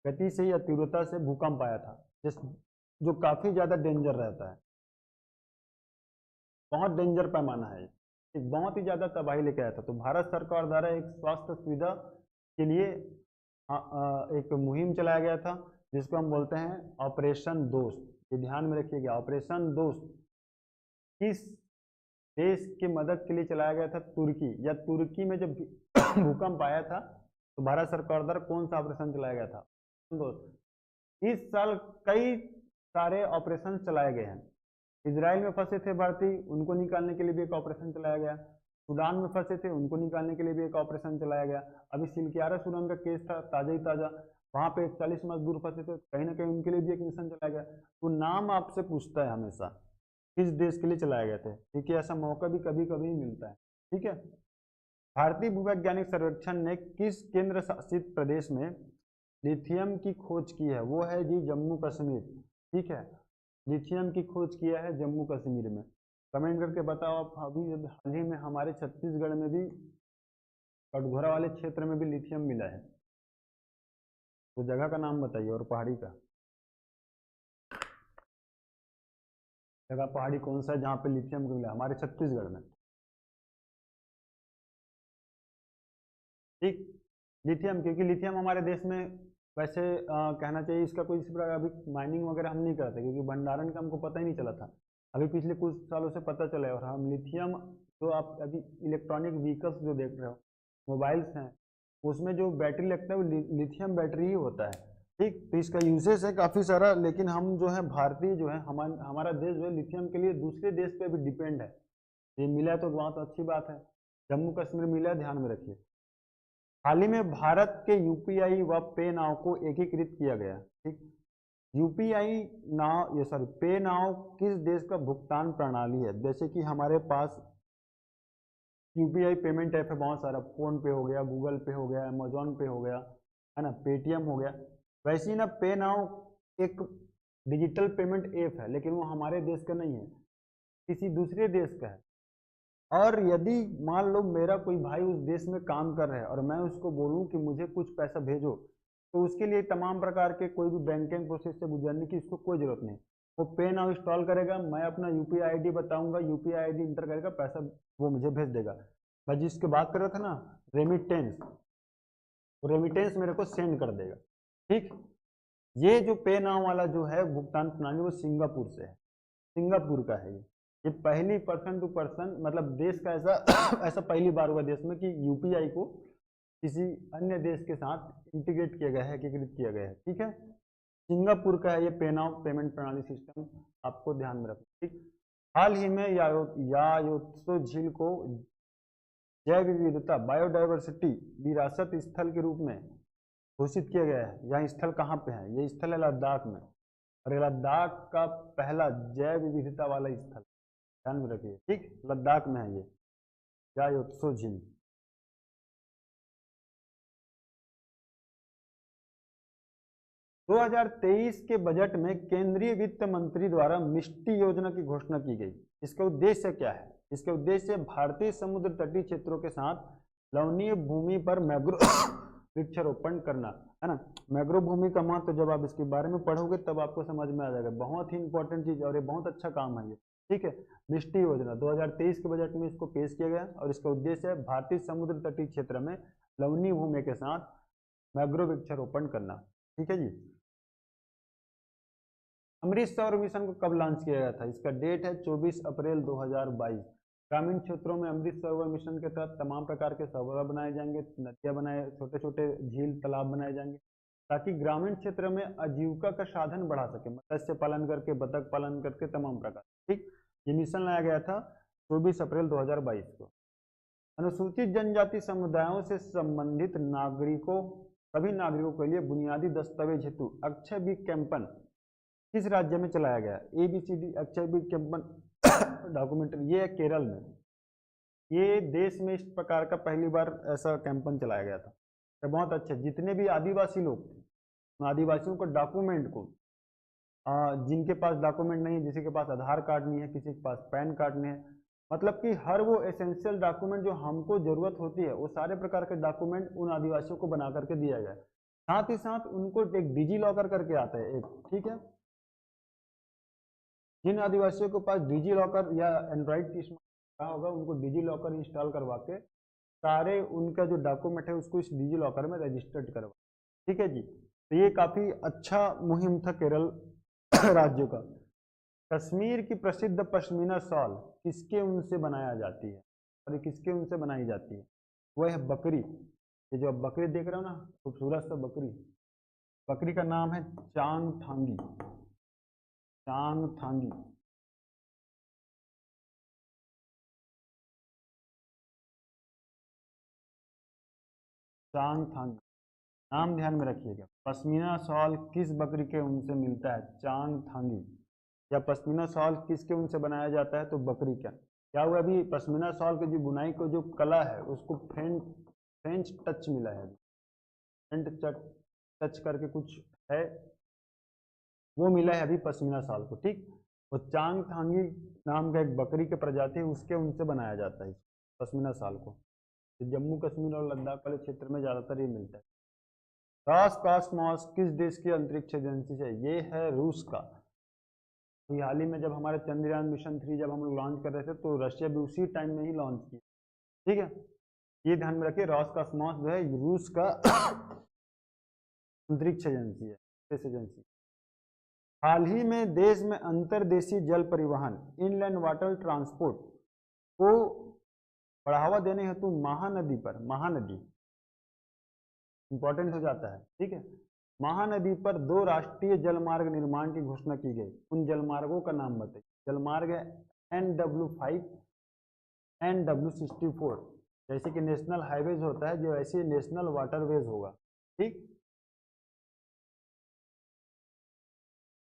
गति से या तीव्रता से भूकंप आया था, जो काफी ज्यादा डेंजर रहता है, बहुत डेंजर पैमाना है, एक बहुत ही ज्यादा तबाही लेके आया था। तो भारत सरकार द्वारा एक स्वास्थ्य सुविधा के लिए एक मुहिम चलाया गया था, जिसको हम बोलते हैं ऑपरेशन दोस्त। ये ध्यान में रखिएगा, ऑपरेशन दोस्त किस देश की मदद के लिए चलाया गया था? तुर्की। या तुर्की में जब भूकंप आया था तो भारत सरकार द्वारा कौन सा ऑपरेशन चलाया गया था? दोस्त, इस साल कई सारे ऑपरेशन चलाए गए हैं। इजराइल में फंसे थे भारतीय, उनको निकालने के लिए भी एक ऑपरेशन चलाया गया। सूडान में फंसे थे, उनको निकालने के लिए भी एक ऑपरेशन चलाया गया। अभी सिलकियारा सुरंग का केस था ताजा ही ताजा, वहां पे 40 मजदूर फंसे थे, कहीं ना कहीं उनके लिए भी एक मिशन चलाया गया। तो नाम आपसे पूछता है हमेशा किस देश के लिए चलाए गए थे, क्योंकि ऐसा मौका भी कभी कभी मिलता है, ठीक है। भारतीय भूवैज्ञानिक सर्वेक्षण ने किस केंद्र शासित प्रदेश में लिथियम की खोज की है? वो है जी जम्मू कश्मीर, ठीक है। लिथियम की खोज किया है जम्मू कश्मीर में। कमेंट करके बताओ आप। अभी हाल ही में हमारे छत्तीसगढ़ में भी कटघोरा वाले क्षेत्र में भी लिथियम मिला है, तो जगह का नाम बताइए और पहाड़ी का। जगह पहाड़ी कौन सा है जहाँ पे लिथियम मिला? हमारे छत्तीसगढ़ में, ठीक। लिथियम, क्योंकि लिथियम हमारे देश में वैसे कहना चाहिए इसका कोई इस प्रकार अभी माइनिंग वगैरह हम नहीं करते, क्योंकि भंडारण का हमको पता ही नहीं चला था। अभी पिछले कुछ सालों से पता चला है। और हम लिथियम, जो आप अभी इलेक्ट्रॉनिक व्हीकल्स जो देख रहे हो, मोबाइल्स हैं, उसमें जो बैटरी लगता है वो लिथियम बैटरी ही होता है, ठीक। तो इसका यूसेज है काफ़ी सारा, लेकिन हम जो है भारतीय जो है हमारा देश जो है लिथियम के लिए दूसरे देश पे भी डिपेंड है। ये मिला है तो बहुत अच्छी बात है। जम्मू कश्मीर मिला है, ध्यान में रखिए। हाल ही में भारत के यूपीआई व पे नाउ को एकीकृत किया गया, ठीक। यूपीआई नाउ, ये सॉरी, पे नाउ किस देश का भुगतान प्रणाली है? जैसे कि हमारे पास यूपीआई पेमेंट ऐप है बहुत सारा, फोन पे हो गया, गूगल पे हो गया, अमेजोन पे हो गया, है ना, पेटीएम हो गया। वैसे ही ना पे नाउ एक डिजिटल पेमेंट ऐप है, लेकिन वो हमारे देश का नहीं है, किसी दूसरे देश का है। और यदि मान लो मेरा कोई भाई उस देश में काम कर रहा है और मैं उसको बोलूं कि मुझे कुछ पैसा भेजो, तो उसके लिए तमाम प्रकार के कोई भी बैंकिंग प्रोसेस से गुजरने की इसको कोई जरूरत नहीं। वो पे नाउ इंस्टॉल करेगा, मैं अपना यूपीआई आईडी बताऊंगा, यूपीआई आईडी इंटर करेगा, पैसा वो मुझे भेज देगा। मैं जिसकी बात कर रहा था ना, रेमिटेंस, वो रेमिटेंस मेरे को सेंड कर देगा, ठीक। ये जो पे नाउ वाला जो है भुगतान प्रणाली, वो सिंगापुर से है, सिंगापुर का है ये पहली पर्सन टू पर्सन, मतलब देश का ऐसा ऐसा पहली बार हुआ देश में कि यूपीआई को किसी अन्य देश के साथ इंटीग्रेट किया गया है, एकीकृत किया गया है, ठीक है। सिंगापुर का है ये पे नाउ पेमेंट प्रणाली सिस्टम, आपको ध्यान में रखो, ठीक। हाल ही में यायोत्सो झील को जैव विविधता बायोडाइवर्सिटी विरासत स्थल के रूप में घोषित किया गया है। यह स्थल कहाँ पे है? ये स्थल है लद्दाख में, और ये लद्दाख का पहला जैव विविधता वाला स्थल, ध्यान में रखिए, ठीक। लद्दाख में है ये यायोत्सो झील। दो 2023 के बजट में केंद्रीय वित्त मंत्री द्वारा मिष्टी योजना की घोषणा की गई। इसका उद्देश्य क्या है? इसका उद्देश्य भारतीय समुद्र तटीय क्षेत्रों के साथ लवणीय भूमि पर मैग्रो वृक्षारोपण करना, है ना। मैग्रो भूमि का महत्व जब आप इसके बारे में पढ़ोगे तब आपको समझ में आ जाएगा, बहुत ही इंपॉर्टेंट चीज और ये बहुत अच्छा काम है ये, ठीक है। मिष्टी योजना 2023 के बजट में इसको पेश किया गया और इसका उद्देश्य है भारतीय समुद्र तटीय क्षेत्र में लवणीय भूमि के साथ मैग्रो वृक्षारोपण करना, ठीक है जी। अमृत सरोवर मिशन को कब लॉन्च किया गया था? इसका डेट है 24 अप्रैल 2022। ग्रामीण क्षेत्रों में अमृत सरोवर मिशन के तहत तमाम प्रकार के सरोवर बनाए जाएंगे, नदियां बनाए, छोटे छोटे झील तालाब बनाए जाएंगे, ताकि ग्रामीण क्षेत्र में आजीविका का साधन बढ़ा सके, मत्स्य पालन करके, बतख पालन करके, तमाम प्रकार, ठीक। ये मिशन लाया गया था 24 अप्रैल 2022 को। अनुसूचित जनजाति समुदायों से संबंधित नागरिकों, सभी नागरिकों के लिए बुनियादी दस्तावेज हेतु अक्षय बी कैंपन किस राज्य में चलाया गया? ABCD अक्षय बी कैंपन डॉक्यूमेंट्री, ये है केरल में। ये देश में इस प्रकार का पहली बार ऐसा कैंपन चलाया गया था। तो बहुत अच्छा, जितने भी आदिवासी लोग थे, आदिवासियों को डॉक्यूमेंट को जिनके पास डॉक्यूमेंट नहीं है, किसी के पास आधार कार्ड नहीं है, किसी के पास पैन कार्ड नहीं है, मतलब कि हर वो एसेंशियल डॉक्यूमेंट जो हमको जरूरत होती है वो सारे प्रकार के डॉक्यूमेंट उन आदिवासियों को बना करके दिया जाए। साथ ही साथ उनको एक डिजी लॉकर करके आता है एक, ठीक है। जिन आदिवासियों के पास डिजी लॉकर या एंड्रॉइड की स्मार्ट होगा उनको डिजी लॉकर इंस्टॉल करवा के सारे उनका जो डॉक्यूमेंट है उसको इस डिजी लॉकर में रजिस्टर्ड करवा, ठीक है जी। तो ये काफी अच्छा मुहिम था केरल राज्य का। कश्मीर की प्रसिद्ध पश्मीना शॉल किसके ऊन से बनाया जाती है, और ये किसके ऊन से बनाई जाती है? वह है बकरी। ये जो आप बकरी देख रहे हो ना, खूबसूरत सा बकरी, बकरी का नाम है चांगथांगी। चांगथांगी। चांगथांगी नाम ध्यान में रखिएगा। पश्मीना शॉल किस बकरी के ऊन से मिलता है? चांगथांगी। या पश्मीना शॉल किसके ऊन से बनाया जाता है? तो बकरी का। क्या हुआ, अभी पश्मीना शॉल की जो बुनाई को जो कला है उसको फ्रेंच टच मिला है, फ्रेंच टच करके कुछ है, वो मिला है अभी पश्मीना शॉल को, ठीक। वो चांगथांगी नाम का एक बकरी के प्रजाति है, उसके उनसे बनाया जाता है पश्मीना शॉल को। तो जम्मू कश्मीर और लद्दाख वाले क्षेत्र में ज्यादातर ये मिलता है। रॉसकॉस्मोस किस देश की अंतरिक्ष एजेंसी है? ये है रूस का। तो हाल ही में जब हमारे चंद्रयान मिशन 3 जब हम लोग लॉन्च कर रहे थे तो रशिया भी उसी टाइम में ही लॉन्च किया, ठीक है। ये ध्यान में रखिए, रॉसकॉस्मोस जो है रूस का अंतरिक्ष एजेंसी है, स्पेस एजेंसी। हाल ही में देश में अंतर्देशीय जल परिवहन इनलैंड वाटर ट्रांसपोर्ट को बढ़ावा देने हेतु महानदी पर, महानदी इंपॉर्टेंट हो जाता है, ठीक है, महानदी पर 2 राष्ट्रीय जलमार्ग निर्माण की घोषणा की गई। उन जलमार्गों का नाम बताइए। जलमार्ग है NW5, NW64, जैसे कि नेशनल हाईवेज होता है जो ऐसे नेशनल वाटरवेज होगा, ठीक,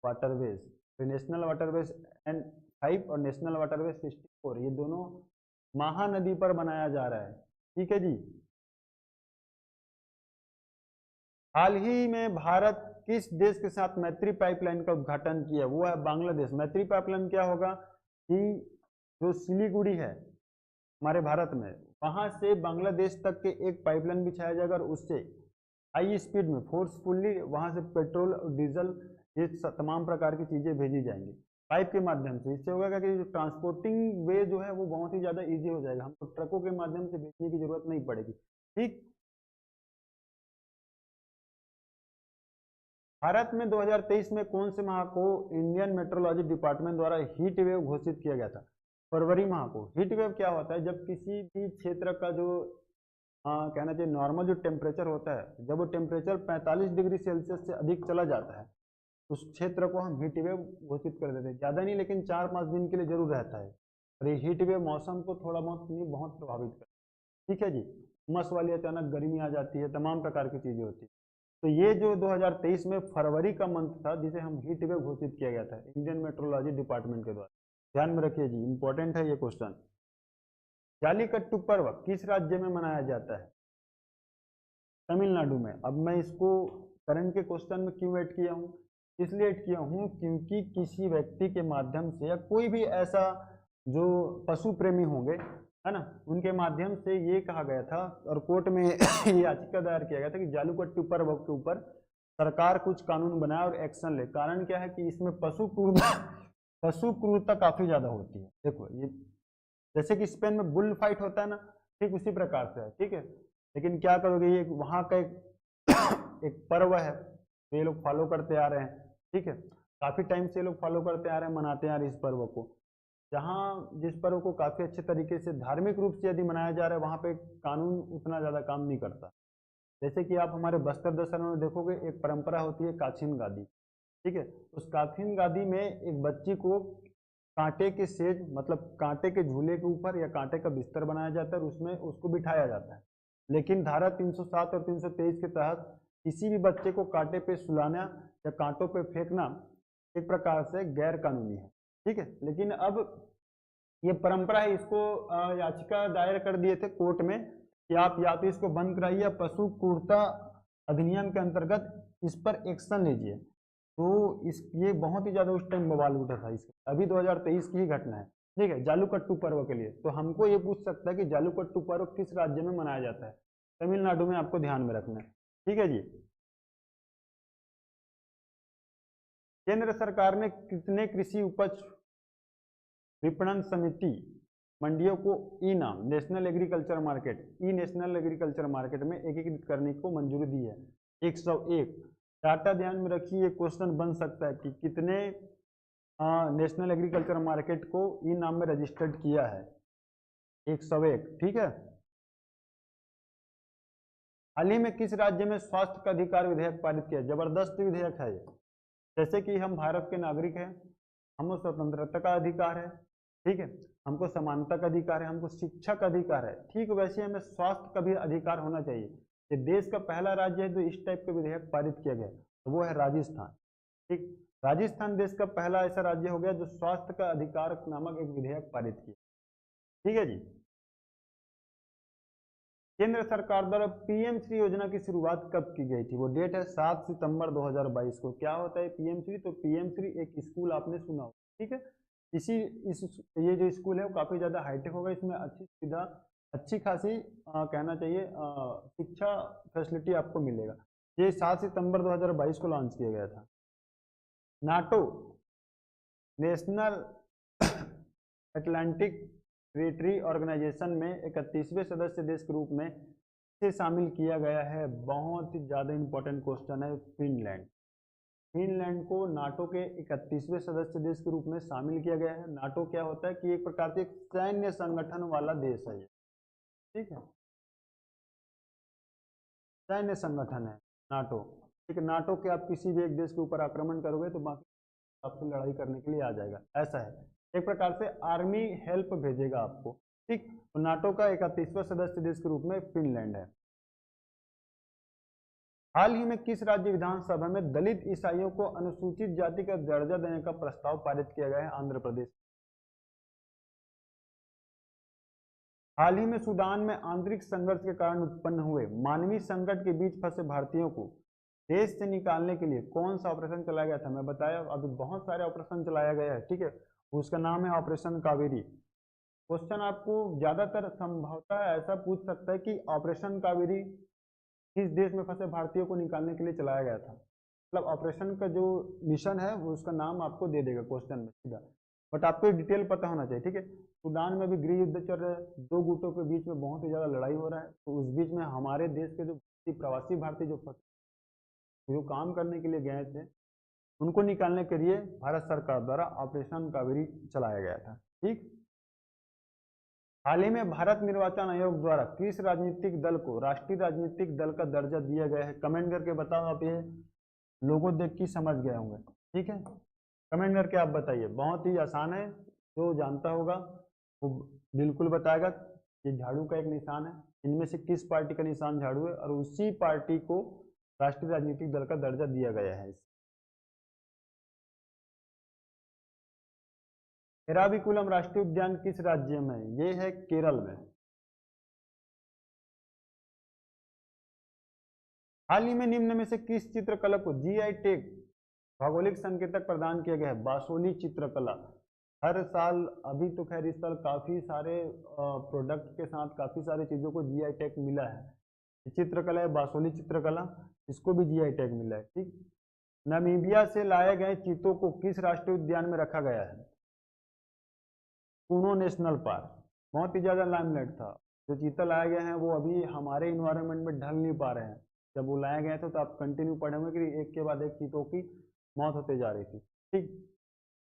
वाटरवेज। तो नेशनल वाटरवेज N5 और नेशनल वाटरवेज 64, ये दोनों महानदी पर बनाया जा रहा है, ठीक है जी। हाल ही में भारत किस देश के साथ मैत्री पाइपलाइन का उद्घाटन किया? वो है बांग्लादेश। मैत्री पाइपलाइन क्या होगा कि जो सिलीगुड़ी है हमारे भारत में, वहां से बांग्लादेश तक के एक पाइपलाइन बिछाया जाएगा और उससे हाई स्पीड में फोर्सफुल्ली वहां से पेट्रोल और डीजल ये तमाम प्रकार की चीजें भेजी जाएंगी पाइप के माध्यम से। इससे होगा कि जो ट्रांसपोर्टिंग वे जो है वो बहुत ही ज्यादा इजी हो जाएगा, हमको ट्रकों के माध्यम से भेजने की जरूरत नहीं पड़ेगी, ठीक। भारत में 2023 में कौन से माह को इंडियन मेट्रोलॉजी डिपार्टमेंट द्वारा हीट वेव घोषित किया गया था? फरवरी माह को। हीट वेव क्या होता है? जब किसी भी क्षेत्र का जो कहना चाहिए नॉर्मल जो टेम्परेचर होता है, जब वो टेम्परेचर 45 डिग्री सेल्सियस से अधिक चला जाता है उस क्षेत्र को हम हीट वेव घोषित कर देते हैं। ज़्यादा नहीं लेकिन 4-5 दिन के लिए जरूर रहता है, और ये हीट वेव मौसम को थोड़ा बहुत नहीं बहुत प्रभावित करता है, ठीक है जी। उमस वाली अचानक गर्मी आ जाती है, तमाम प्रकार की चीज़ें होती है। तो ये जो 2023 में फरवरी का मंथ था जिसे हम हीट वेव घोषित किया गया था इंडियन मेट्रोलॉजी डिपार्टमेंट के द्वारा। ध्यान में रखिए जी, इंपॉर्टेंट है ये क्वेश्चन। जालीकट्टू पर्व किस राज्य में मनाया जाता है? तमिलनाडु में। अब मैं इसको करंट के क्वेश्चन में क्यों ऐड किया हूँ? इसलिए ऐड किया हूँ क्योंकि किसी व्यक्ति के माध्यम से या कोई भी ऐसा जो पशु प्रेमी होंगे, है ना, उनके माध्यम से ये कहा गया था और कोर्ट में ये याचिका दायर किया गया था कि जालूकट्टू पर्व के ऊपर सरकार कुछ कानून बनाए और एक्शन ले। कारण क्या है कि इसमें पशु क्रूरता काफी ज्यादा होती है। देखो ये जैसे कि स्पेन में बुल फाइट होता है ना, ठीक उसी प्रकार से है, ठीक है। लेकिन क्या करोगे, ये वहां का एक पर्व है तो ये लोग फॉलो करते आ रहे हैं, ठीक है। काफी टाइम से ये लोग फॉलो करते आ रहे हैं, मनाते आ रहे हैं इस पर्व को। जहाँ जिस पर्व को काफी अच्छे तरीके से धार्मिक रूप से यदि मनाया जा रहा है वहां पे कानून उतना ज्यादा काम नहीं करता। जैसे कि आप हमारे बस्तर दशहरा में देखोगे एक परंपरा होती है काछीन गादी, ठीक है। उस काछीन गादी में एक बच्ची को कांटे के सेज मतलब कांटे के झूले के ऊपर या कांटे का बिस्तर बनाया जाता है और उसमें उसको बिठाया जाता है। लेकिन धारा 307 और 323 के तहत किसी भी बच्चे को कांटे पे सुलाना या कांटों पे फेंकना एक प्रकार से गैर कानूनी है, ठीक है। लेकिन अब ये परंपरा है, इसको याचिका दायर कर दिए थे कोर्ट में कि आप या तो इसको बंद कराइए या पशु क्रूरता अधिनियम के अंतर्गत इस पर एक्शन लीजिए। तो इस ये बहुत ही ज्यादा उस टाइम बवाल उठा था इसका। अभी 2023 की ही घटना है, ठीक है। जालूकट्टू पर्व के लिए तो हमको ये पूछ सकता है कि जालूकट्टू पर्व किस राज्य में मनाया जाता है। तमिलनाडु में आपको ध्यान में रखना है, ठीक है जी। केंद्र सरकार ने कितने कृषि उपज विपणन समिति मंडियों को ई नाम नेशनल एग्रीकल्चर मार्केट ई नेशनल एग्रीकल्चर मार्केट में एकीकृत करने को मंजूरी दी है? 101। डाटा ध्यान में रखिए, क्वेश्चन बन सकता है कि कितने नेशनल एग्रीकल्चर मार्केट को ई नाम में रजिस्टर्ड किया है? 101, ठीक है। हाल ही में किस राज्य में स्वास्थ्य का अधिकार विधेयक पारित किया? जबरदस्त विधेयक है ये। जैसे कि हम भारत के नागरिक हैं, हमें स्वतंत्रता का अधिकार है, ठीक है, हमको समानता का अधिकार है, हमको शिक्षा का अधिकार है, ठीक वैसे हमें स्वास्थ्य का भी अधिकार होना चाहिए। ये देश का पहला राज्य है जो इस टाइप का विधेयक पारित किया गया, तो वो है राजस्थान, ठीक। राजस्थान देश का पहला ऐसा राज्य हो गया जो स्वास्थ्य का अधिकार नामक एक विधेयक पारित किया, ठीक है जी। केंद्र सरकार द्वारा पीएम श्री योजना की शुरुआत कब की गई थी? वो डेट है 7 सितंबर 2022 को। क्या होता है पीएम श्री? तो पीएम श्री एक स्कूल आपने सुना हो, ठीक है। ये जो स्कूल है वो काफी ज्यादा हाईटेक होगा, इसमें अच्छी सुविधा, अच्छी खासी कहना चाहिए शिक्षा फैसिलिटी आपको मिलेगा। ये 7 सितंबर 2022 को लॉन्च किया गया था। NATO national Atlantic treaty organisation में 31वें सदस्य देश के रूप में इसे शामिल किया गया है? बहुत ही ज्यादा इंपॉर्टेंट क्वेश्चन है। फिनलैंड। फिनलैंड को नाटो के 31वें सदस्य देश के रूप में शामिल किया गया है। नाटो क्या होता है कि एक प्रकार से एक सैन्य संगठन वाला देश है ये, ठीक है, सैन्य संगठन है नाटो, ठीक है। नाटो के आप किसी भी एक देश के ऊपर आक्रमण करोगे तो बाकी आपसे लड़ाई करने के लिए आ जाएगा, ऐसा है। एक प्रकार से आर्मी हेल्प भेजेगा आपको, ठीक। तो नाटो का 31वां सदस्य देश के रूप में फिनलैंड है। हाल ही में किस राज्य विधानसभा में दलित ईसाइयों को अनुसूचित जाति का दर्जा देने का प्रस्ताव पारित किया गया है? आंध्र प्रदेश। हाल ही में सूडान में आंतरिक संघर्ष के कारण उत्पन्न हुए मानवीय संकट के बीच फंसे भारतीयों को देश से निकालने के लिए कौन सा ऑपरेशन चलाया गया था? मैं बताया अभी बहुत सारे ऑपरेशन चलाया गया है, ठीक है। उसका नाम है ऑपरेशन कावेरी। क्वेश्चन आपको ज्यादातर संभवतः ऐसा पूछ सकता है कि ऑपरेशन कावेरी किस देश में फंसे भारतीयों को निकालने के लिए चलाया गया था। मतलब ऑपरेशन का जो मिशन है वो उसका नाम आपको दे देगा क्वेश्चन में सीधा, बट आपको डिटेल पता होना चाहिए, ठीक है। सूडान में भी गृह युद्ध चल रहा है, दो गुटों के बीच में बहुत ही ज्यादा लड़ाई हो रहा है, तो उस बीच में हमारे देश के जो प्रवासी भारतीय जो काम करने के लिए गए थे उनको निकालने के लिए भारत सरकार द्वारा ऑपरेशन कावेरी चलाया गया था, ठीक। हाल ही में भारत निर्वाचन आयोग द्वारा किस राजनीतिक दल को राष्ट्रीय राजनीतिक दल का दर्जा दिया गया है? कमेंट करके बताओ, आप ये लोगो देख के समझ गए होंगे, ठीक है। कमेंट करके आप बताइए, बहुत ही आसान है, जो जानता होगा वो बिल्कुल बताएगा। ये झाड़ू का एक निशान है, इनमें से किस पार्टी का निशान झाड़ू है और उसी पार्टी को राष्ट्रीय राजनीतिक दल का दर्जा दिया गया है। एराविकुलम राष्ट्रीय उद्यान किस राज्य में है? ये है केरल में। हाल ही में निम्न में से किस चित्रकला को जीआई टैग भौगोलिक संकेतक प्रदान किया गया है? बासोली चित्रकला। हर साल, अभी तो खैर इस साल काफी सारे प्रोडक्ट के साथ काफी सारी चीजों को जीआई टैग मिला है। चित्रकला है बासोली चित्रकला, इसको भी जीआई टैग मिला है, ठीक। नामीबिया से लाए गए चीतों को किस राष्ट्रीय उद्यान में रखा गया है? Kuno national park. बहुत ही ज्यादा लाइमलाइट था। जो चीता लाए गए हैं वो अभी हमारे इन्वायरमेंट में ढल नहीं पा रहे हैं। जब वो लाए गए थे तो आप कंटिन्यू पढ़ेंगे कि एक के बाद एक चीतों की मौत होते जा रही थी, ठीक।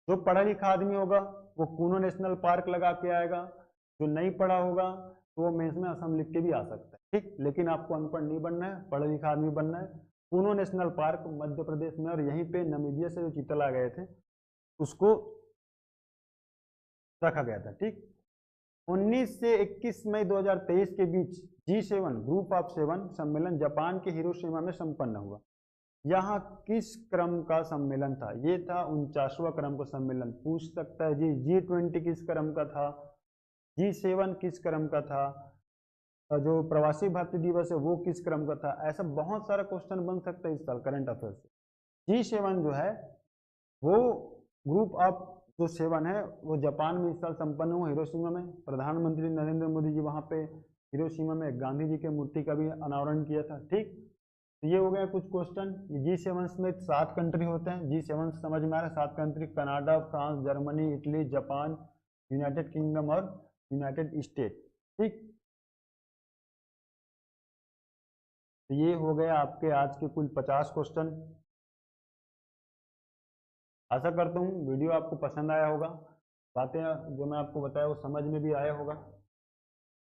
जो पढ़ा लिखा आदमी होगा वो कूनो नेशनल पार्क लगा के आएगा, जो नहीं पढ़ा होगा तो वो मेंस में असम लिख के भी आ सकता है, ठीक। लेकिन आपको अनपढ़ नहीं बनना है, पढ़ा लिखा आदमी बनना है। कूनो नेशनल पार्क मध्य प्रदेश में, और यहीं पे नामीबिया से जो चीता लाए गए थे उसको रखा गया था, ठीक। 19 से 21 मई 2023 के बीच G7 ग्रुप ऑफ 7 सम्मेलन जापान के हिरोशिमा में संपन्न हुआ। यहाँ किस क्रम का सम्मेलन था? ये था 49वां क्रम का सम्मेलन। पूछ सकता है जी G20 किस क्रम का था, G7 किस क्रम का था, और जो प्रवासी भारतीय दिवस है वो किस क्रम का था। ऐसा बहुत सारा क्वेश्चन बन सकता है इस साल करंट अफेयर से। G7 जो है वो ग्रुप ऑफ जो 7 है वो जापान में इस साल संपन्न हुआ हिरोशिमा में। प्रधानमंत्री नरेंद्र मोदी जी वहाँ पे हिरोशिमा में गांधी जी के मूर्ति का भी अनावरण किया था। ठीक, तो ये हो गया कुछ क्वेश्चन। G7 में 7 कंट्री होते हैं। G7 समझ में आ रहा है, 7 country, Canada, France, Germany, Italy, Japan, United kingdom और यूनाइटेड स्टेट। ठीक, तो ये हो गया आपके आज के कुल 50 क्वेश्चन। आशा करता हूँ वीडियो आपको पसंद आया होगा, बातें जो मैं आपको बताया वो समझ में भी आया होगा।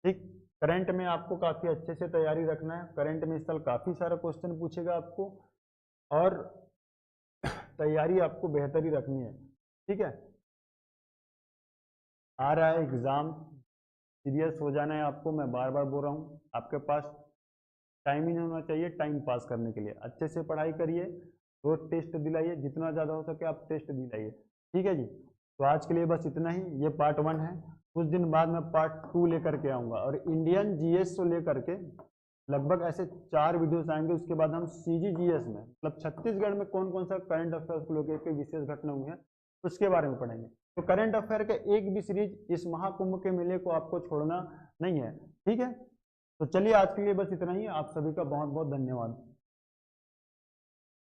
ठीक, करंट में आपको काफ़ी अच्छे से तैयारी रखना है। करंट में इस साल काफ़ी सारा क्वेश्चन पूछेगा आपको और तैयारी आपको बेहतर ही रखनी है। ठीक है, आ रहा है एग्ज़ाम, सीरियस हो जाना है आपको। मैं बार बार बोल रहा हूँ, आपके पास टाइम ही नहीं होना चाहिए टाइम पास करने के लिए। अच्छे से पढ़ाई करिए, रोज टेस्ट दिलाइए, जितना ज़्यादा हो सके आप टेस्ट दिलाइए। ठीक है जी, तो आज के लिए बस इतना ही। ये पार्ट 1 है। कुछ दिन बाद मैं पार्ट 2 लेकर के आऊँगा और इंडियन जीएस को लेकर के लगभग ऐसे 4 वीडियोस आएंगे। उसके बाद हम CGGS में, मतलब छत्तीसगढ़ में कौन कौन सा करंट अफेयर्स को लेकर के विशेष घटना हुई है उसके बारे में पढ़ेंगे। तो करंट अफेयर के एक भी सीरीज इस महाकुंभ के मेले को आपको छोड़ना नहीं है। ठीक है, तो चलिए आज के लिए बस इतना ही। आप सभी का बहुत बहुत धन्यवाद।